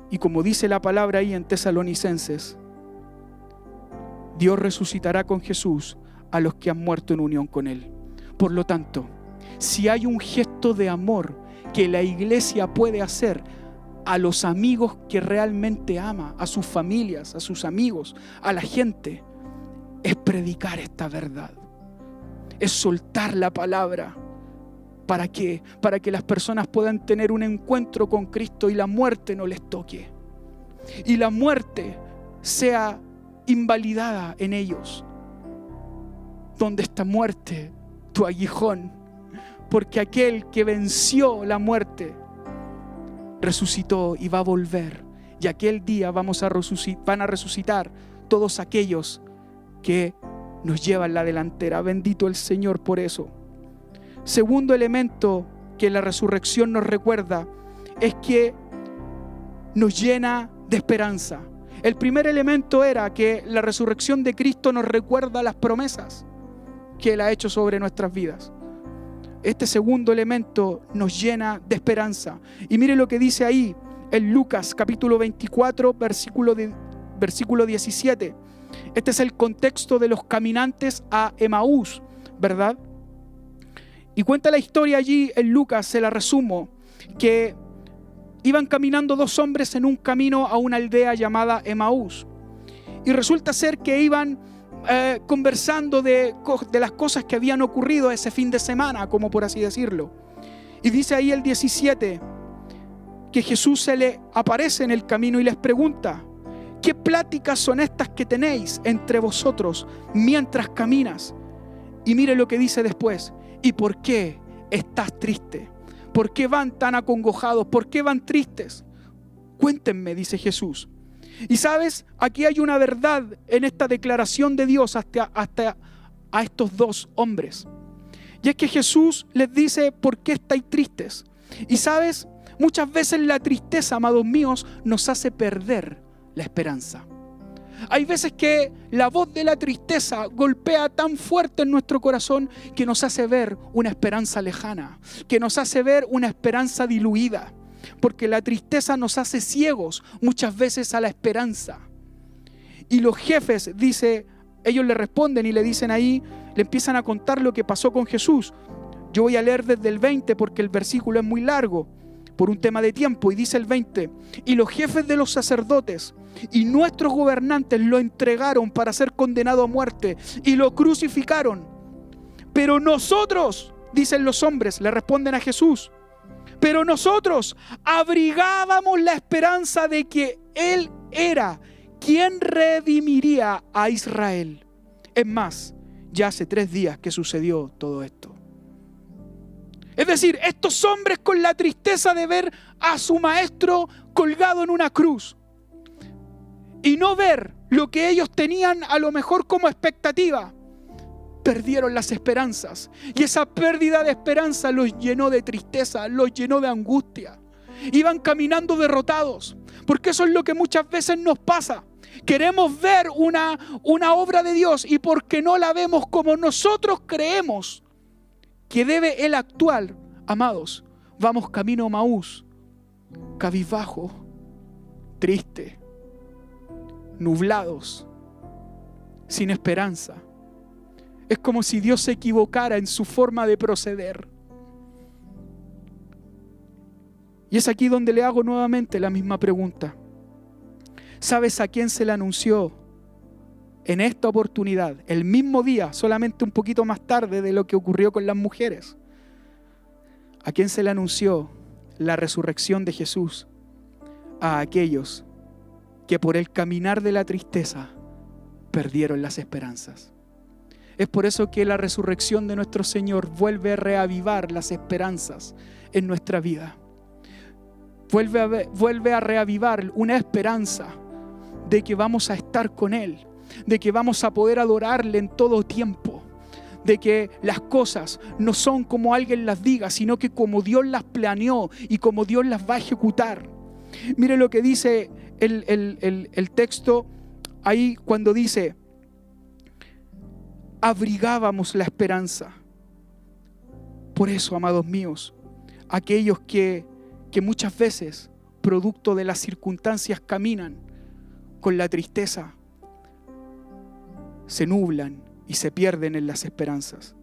Y como dice la palabra ahí en Tesalonicenses, Dios resucitará con Jesús a los que han muerto en unión con Él. Por lo tanto, si hay un gesto de amor que la iglesia puede hacer a los amigos que realmente ama, a sus familias, a sus amigos, a la gente, es predicar esta verdad, es soltar la palabra. ¿Para qué? Para que las personas puedan tener un encuentro con Cristo y la muerte no les toque, y la muerte sea invalidada en ellos. ¿Dónde está muerte, tu aguijón? Porque aquel que venció la muerte resucitó y va a volver. Y aquel día van a resucitar todos aquellos que nos llevan la delantera. Bendito el Señor por eso. Segundo elemento que la resurrección nos recuerda es que nos llena de esperanza. El primer elemento era que la resurrección de Cristo nos recuerda las promesas que Él ha hecho sobre nuestras vidas. Este segundo elemento nos llena de esperanza. Y mire lo que dice ahí en Lucas capítulo 24, versículo 17. Este es el contexto de los caminantes a Emaús, ¿verdad? Y cuenta la historia allí en Lucas, se la resumo, que iban caminando dos hombres en un camino a una aldea llamada Emaús. Y resulta ser que iban conversando de las cosas que habían ocurrido ese fin de semana, como por así decirlo. Y dice ahí el 17 que Jesús se le aparece en el camino y les pregunta: ¿qué pláticas son estas que tenéis entre vosotros mientras caminas? Y mire lo que dice después: ¿y por qué estás triste? ¿Por qué van tan acongojados? ¿Por qué van tristes? Cuéntenme, dice Jesús. Y sabes, aquí hay una verdad en esta declaración de Dios hasta a estos dos hombres. Y es que Jesús les dice, ¿por qué estáis tristes? Y sabes, muchas veces la tristeza, amados míos, nos hace perder la esperanza. Hay veces que la voz de la tristeza golpea tan fuerte en nuestro corazón que nos hace ver una esperanza lejana, que nos hace ver una esperanza diluida, porque la tristeza nos hace ciegos muchas veces a la esperanza. Y los jefes, dice, ellos le responden y le dicen ahí, le empiezan a contar lo que pasó con Jesús. Yo voy a leer desde el 20 porque el versículo es muy largo por un tema de tiempo, y dice el 20, y los jefes de los sacerdotes y nuestros gobernantes lo entregaron para ser condenado a muerte y lo crucificaron. Pero nosotros, dicen los hombres, le responden a Jesús, pero nosotros abrigábamos la esperanza de que Él era quien redimiría a Israel. Es más, ya hace 3 días que sucedió todo esto. Es decir, estos hombres con la tristeza de ver a su maestro colgado en una cruz y no ver lo que ellos tenían a lo mejor como expectativa, perdieron las esperanzas. Y esa pérdida de esperanza los llenó de tristeza, los llenó de angustia. Iban caminando derrotados, porque eso es lo que muchas veces nos pasa. Queremos ver una obra de Dios y porque no la vemos como nosotros creemos que debe Él actuar, amados, vamos camino a Maús, cabizbajo, triste, nublados, sin esperanza. Es como si Dios se equivocara en su forma de proceder. Y es aquí donde le hago nuevamente la misma pregunta. ¿Sabes a quién se le anunció en esta oportunidad, el mismo día, solamente un poquito más tarde de lo que ocurrió con las mujeres? ¿A quién se le anunció la resurrección de Jesús? A aquellos que por el caminar de la tristeza perdieron las esperanzas. Es por eso que la resurrección de nuestro Señor vuelve a reavivar las esperanzas en nuestra vida. Vuelve a reavivar una esperanza de que vamos a estar con Él, de que vamos a poder adorarle en todo tiempo, de que las cosas no son como alguien las diga, sino que como Dios las planeó y como Dios las va a ejecutar. Mire lo que dice el texto ahí cuando dice, abrigábamos la esperanza. Por eso, amados míos, aquellos que muchas veces, producto de las circunstancias, caminan con la tristeza, se nublan y se pierden en las esperanzas.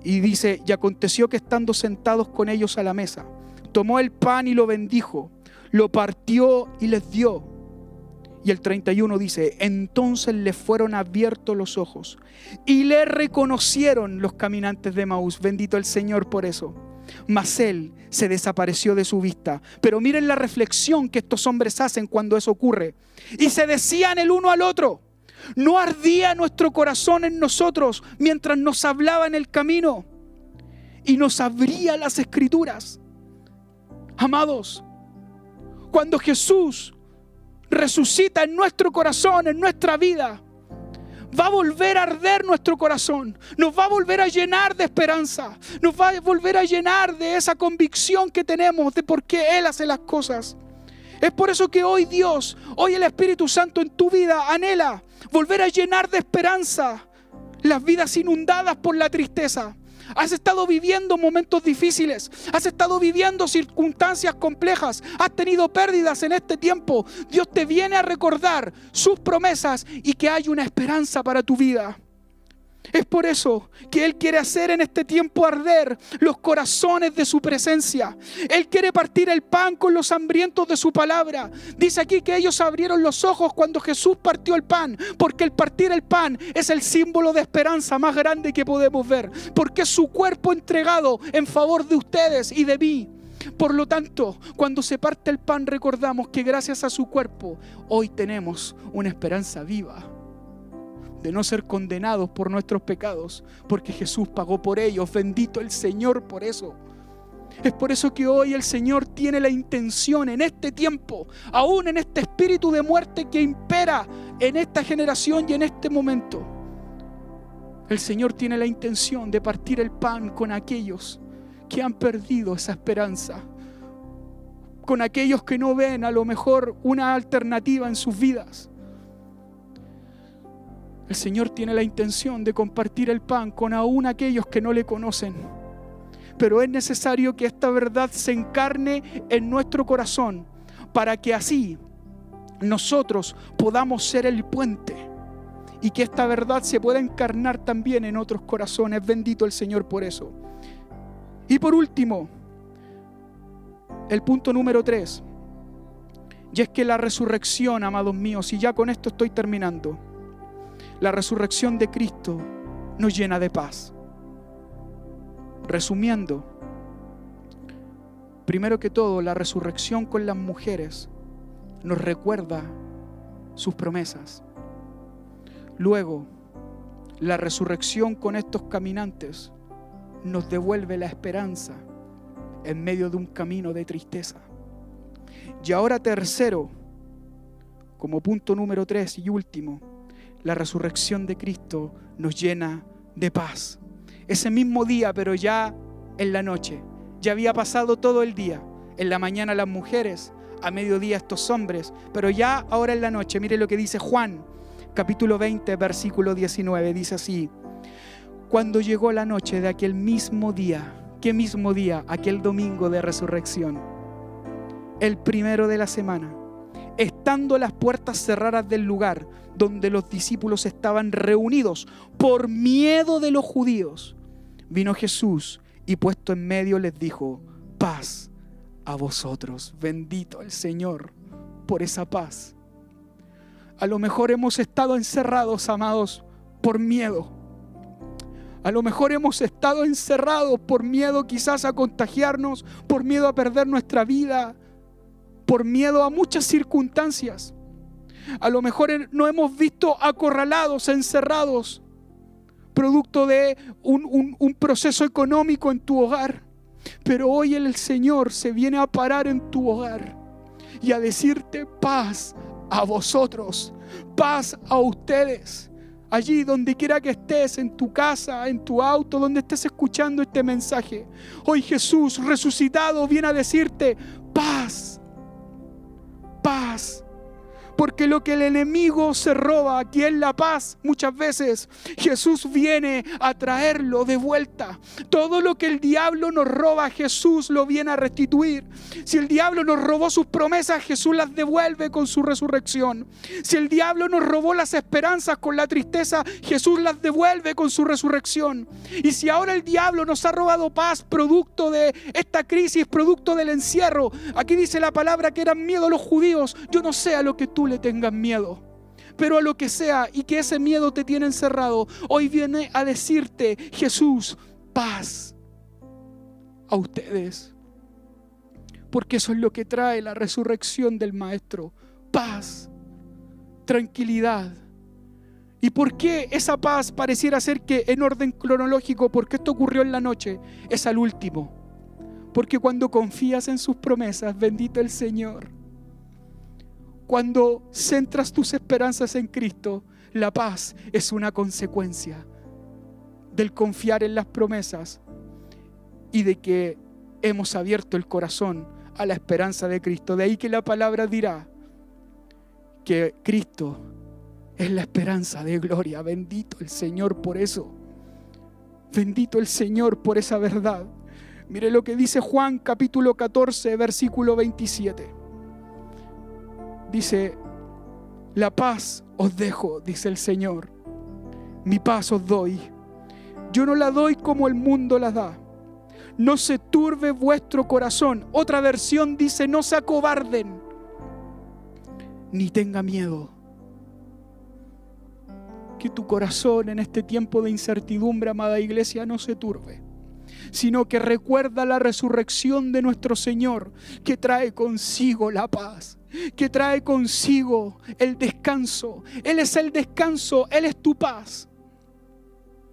Y dice, y aconteció que estando sentados con ellos a la mesa, tomó el pan y lo bendijo, lo partió y les dio. Y el 31 dice, entonces les fueron abiertos los ojos y le reconocieron los caminantes de Maús. Bendito el Señor por eso. Mas él se desapareció de su vista. Pero miren la reflexión que estos hombres hacen cuando eso ocurre. Y se decían el uno al otro, ¿no ardía nuestro corazón en nosotros mientras nos hablaba en el camino y nos abría las escrituras? Amados, cuando Jesús resucita en nuestro corazón, en nuestra vida, va a volver a arder nuestro corazón, nos va a volver a llenar de esperanza, nos va a volver a llenar de esa convicción que tenemos de por qué Él hace las cosas. Es por eso que hoy Dios, hoy el Espíritu Santo en tu vida anhela volver a llenar de esperanza las vidas inundadas por la tristeza. Has estado viviendo momentos difíciles, has estado viviendo circunstancias complejas, has tenido pérdidas en este tiempo. Dios te viene a recordar sus promesas y que hay una esperanza para tu vida. Es por eso que Él quiere hacer en este tiempo arder los corazones de su presencia. Él quiere partir el pan con los hambrientos de su palabra. Dice aquí que ellos abrieron los ojos cuando Jesús partió el pan, porque el partir el pan es el símbolo de esperanza más grande que podemos ver, porque es su cuerpo entregado en favor de ustedes y de mí. Por lo tanto, cuando se parte el pan recordamos que gracias a su cuerpo hoy tenemos una esperanza viva de no ser condenados por nuestros pecados, porque Jesús pagó por ellos. Bendito el Señor por eso. Es por eso que hoy el Señor tiene la intención en este tiempo, aún en este espíritu de muerte que impera en esta generación y en este momento. El Señor tiene la intención de partir el pan con aquellos que han perdido esa esperanza, con aquellos que no ven a lo mejor una alternativa en sus vidas. El Señor tiene la intención de compartir el pan con aún aquellos que no le conocen. Pero es necesario que esta verdad se encarne en nuestro corazón para que así nosotros podamos ser el puente y que esta verdad se pueda encarnar también en otros corazones. Bendito el Señor por eso. Y por último, el punto número 3, y es que la resurrección, amados míos, y ya con esto estoy terminando, la resurrección de Cristo nos llena de paz. Resumiendo, primero que todo, la resurrección con las mujeres nos recuerda sus promesas. Luego, la resurrección con estos caminantes nos devuelve la esperanza en medio de un camino de tristeza. Y ahora tercero, como punto número 3 y último, la resurrección de Cristo nos llena de paz. Ese mismo día, pero ya en la noche, ya había pasado todo el día. En la mañana las mujeres, a mediodía estos hombres, pero ya ahora en la noche. Mire lo que dice Juan, capítulo 20, versículo 19, dice así: cuando llegó la noche de aquel mismo día, ¿qué mismo día? Aquel domingo de resurrección, el primero de la semana, estando las puertas cerradas del lugar donde los discípulos estaban reunidos por miedo de los judíos, vino Jesús y puesto en medio les dijo: paz a vosotros. Bendito el Señor por esa paz. A lo mejor hemos estado encerrados, amados, por miedo. A lo mejor hemos estado encerrados por miedo quizás a contagiarnos, por miedo a perder nuestra vida, por miedo a muchas circunstancias. A lo mejor nos hemos visto acorralados, encerrados, producto de un proceso económico en tu hogar. Pero hoy el Señor se viene a parar en tu hogar y a decirte: paz a vosotros, paz a ustedes. Allí donde quiera que estés, en tu casa, en tu auto, donde estés escuchando este mensaje, hoy Jesús resucitado viene a decirte: paz, paz. Porque lo que el enemigo se roba, aquí es la paz, muchas veces Jesús viene a traerlo de vuelta. Todo lo que el diablo nos roba, Jesús lo viene a restituir. Si el diablo nos robó sus promesas, Jesús las devuelve con su resurrección. Si el diablo nos robó las esperanzas con la tristeza, Jesús las devuelve con su resurrección. Y si ahora el diablo nos ha robado paz producto de esta crisis, producto del encierro, aquí dice la palabra que eran miedo los judíos. Yo no sé a lo que tú le tengas miedo, pero a lo que sea y que ese miedo te tiene encerrado, hoy viene a decirte Jesús: paz a ustedes. Porque eso es lo que trae la resurrección del Maestro: paz, tranquilidad. ¿Y por qué esa paz pareciera ser que en orden cronológico, porque esto ocurrió en la noche, es al último? Porque cuando confías en sus promesas, bendito el Señor, cuando centras tus esperanzas en Cristo, la paz es una consecuencia del confiar en las promesas y de que hemos abierto el corazón a la esperanza de Cristo. De ahí que la palabra dirá que Cristo es la esperanza de gloria. Bendito el Señor por eso. Bendito el Señor por esa verdad. Mire lo que dice Juan capítulo 14, versículo 27. Dice: la paz os dejo, dice el Señor, mi paz os doy. Yo no la doy como el mundo la da. No se turbe vuestro corazón. Otra versión dice: no se acobarden, ni tenga miedo. Que tu corazón en este tiempo de incertidumbre, amada iglesia, no se turbe, sino que recuerda la resurrección de nuestro Señor, que trae consigo la paz, que trae consigo el descanso. Él es el descanso, Él es tu paz.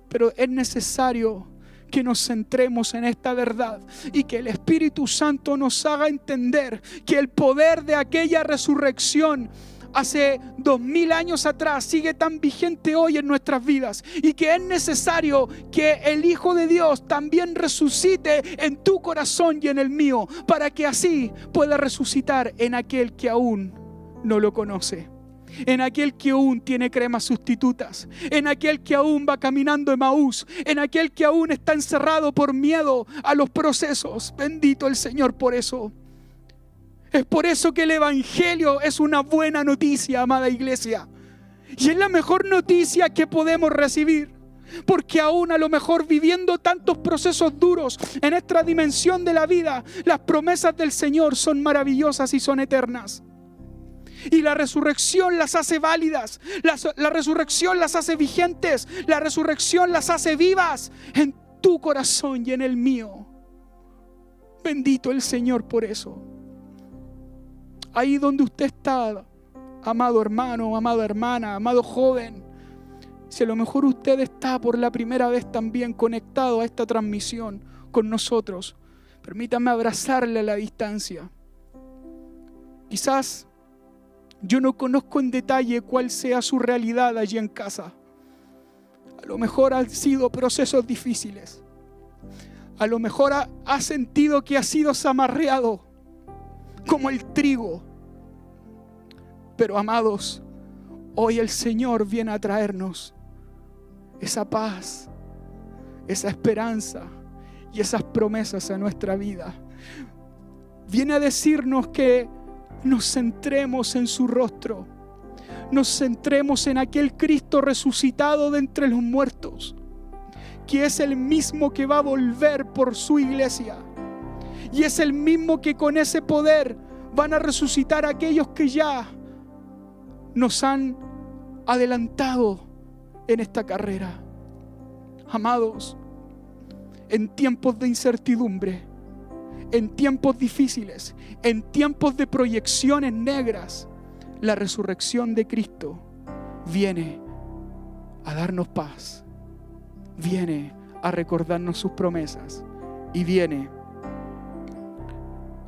Pero es necesario que nos centremos en esta verdad y que el Espíritu Santo nos haga entender que el poder de aquella resurrección hace 2000 años atrás sigue tan vigente hoy en nuestras vidas, y que es necesario que el Hijo de Dios también resucite en tu corazón y en el mío, para que así pueda resucitar en aquel que aún no lo conoce, en aquel que aún tiene cremas sustitutas, en aquel que aún va caminando Emaús, en aquel que aún está encerrado por miedo a los procesos. Bendito el Señor por eso. Es por eso que el Evangelio es una buena noticia, amada iglesia. Y es la mejor noticia que podemos recibir. Porque aún a lo mejor viviendo tantos procesos duros en esta dimensión de la vida, las promesas del Señor son maravillosas y son eternas. Y la resurrección las hace válidas, la resurrección las hace vigentes, la resurrección las hace vivas en tu corazón y en el mío. Bendito el Señor por eso. Ahí donde usted está, amado hermano, amada hermana, amado joven, si a lo mejor usted está por la primera vez también conectado a esta transmisión con nosotros, permítame abrazarle a la distancia. Quizás yo no conozco en detalle cuál sea su realidad allí en casa. A lo mejor han sido procesos difíciles. A lo mejor ha sentido que ha sido zamarreado como el trigo. Pero amados, hoy el Señor viene a traernos esa paz, esa esperanza y esas promesas a nuestra vida. Viene a decirnos que nos centremos en su rostro, nos centremos en aquel Cristo resucitado de entre los muertos, que es el mismo que va a volver por su iglesia, y es el mismo que con ese poder van a resucitar a aquellos que ya nos han adelantado en esta carrera. Amados, en tiempos de incertidumbre, en tiempos difíciles, en tiempos de proyecciones negras, la resurrección de Cristo viene a darnos paz, viene a recordarnos sus promesas y viene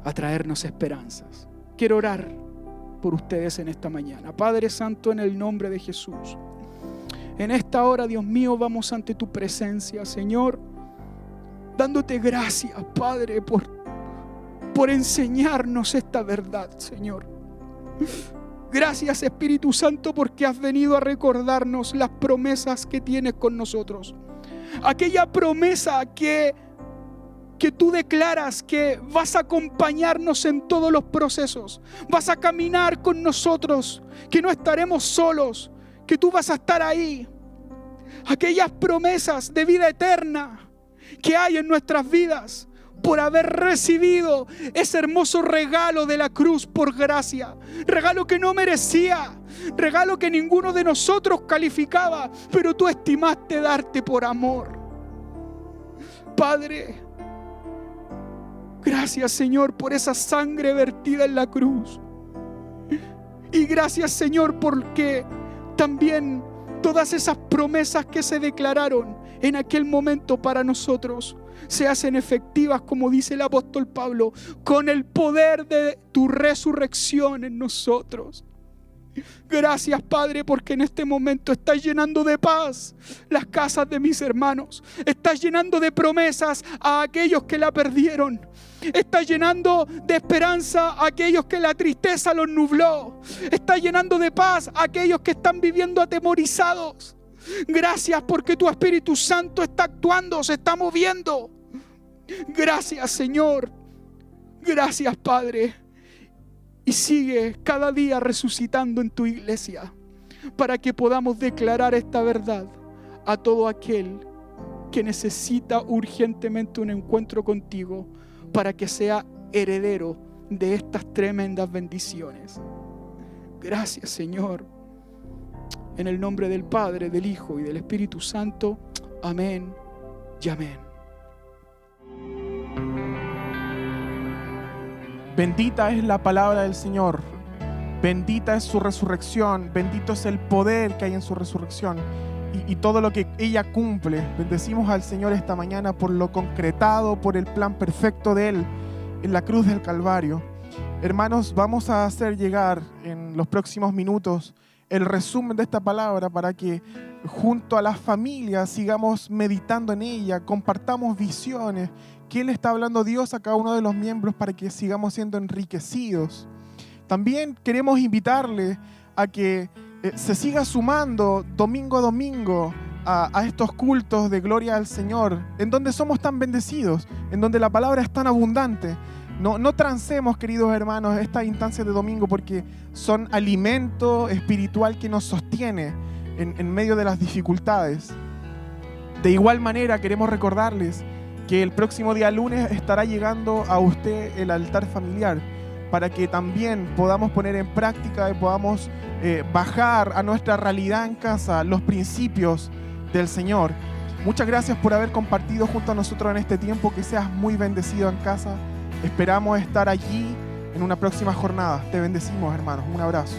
a traernos esperanzas. Quiero orar por ustedes en esta mañana. Padre Santo, en el nombre de Jesús, en esta hora, Dios mío, vamos ante tu presencia, Señor, dándote gracias, Padre, por enseñarnos esta verdad, Señor. Gracias, Espíritu Santo, porque has venido a recordarnos las promesas que tienes con nosotros. Aquella promesa que tú declaras que vas a acompañarnos en todos los procesos, vas a caminar con nosotros, que no estaremos solos, que tú vas a estar ahí. Aquellas promesas de vida eterna que hay en nuestras vidas por haber recibido ese hermoso regalo de la cruz por gracia, regalo que no merecía, regalo que ninguno de nosotros calificaba, pero tú estimaste darte por amor. Padre, gracias, Señor, por esa sangre vertida en la cruz. Y gracias, Señor, porque también todas esas promesas que se declararon en aquel momento para nosotros se hacen efectivas, como dice el apóstol Pablo, con el poder de tu resurrección en nosotros. Gracias, Padre, porque en este momento estás llenando de paz las casas de mis hermanos. Estás llenando de promesas a aquellos que la perdieron. Estás llenando de esperanza a aquellos que la tristeza los nubló. Estás llenando de paz a aquellos que están viviendo atemorizados. Gracias porque tu Espíritu Santo está actuando, se está moviendo. Gracias, Señor. Gracias, Padre. Y sigue cada día resucitando en tu iglesia para que podamos declarar esta verdad a todo aquel que necesita urgentemente un encuentro contigo para que sea heredero de estas tremendas bendiciones. Gracias, Señor. En el nombre del Padre, del Hijo y del Espíritu Santo. Amén y amén. Bendita es la palabra del Señor, bendita es su resurrección, bendito es el poder que hay en su resurrección. y todo lo que ella cumple. Bendecimos al Señor esta mañana por lo concretado, por el plan perfecto de Él en la cruz del Calvario. Hermanos, vamos a hacer llegar en los próximos minutos el resumen de esta palabra para que junto a las familias sigamos meditando en ella, compartamos visiones, que le está hablando Dios a cada uno de los miembros para que sigamos siendo enriquecidos. También queremos invitarle a que se siga sumando domingo a domingo a estos cultos de gloria al Señor, en donde somos tan bendecidos, en donde la palabra es tan abundante. No transemos, queridos hermanos, estas instancias de domingo, porque son alimento espiritual que nos sostiene en medio de las dificultades. De igual manera, queremos recordarles que el próximo día lunes estará llegando a usted el altar familiar, para que también podamos poner en práctica y podamos bajar a nuestra realidad en casa los principios del Señor. Muchas gracias por haber compartido junto a nosotros en este tiempo. Que seas muy bendecido en casa. Esperamos estar allí en una próxima jornada. Te bendecimos, hermanos. Un abrazo.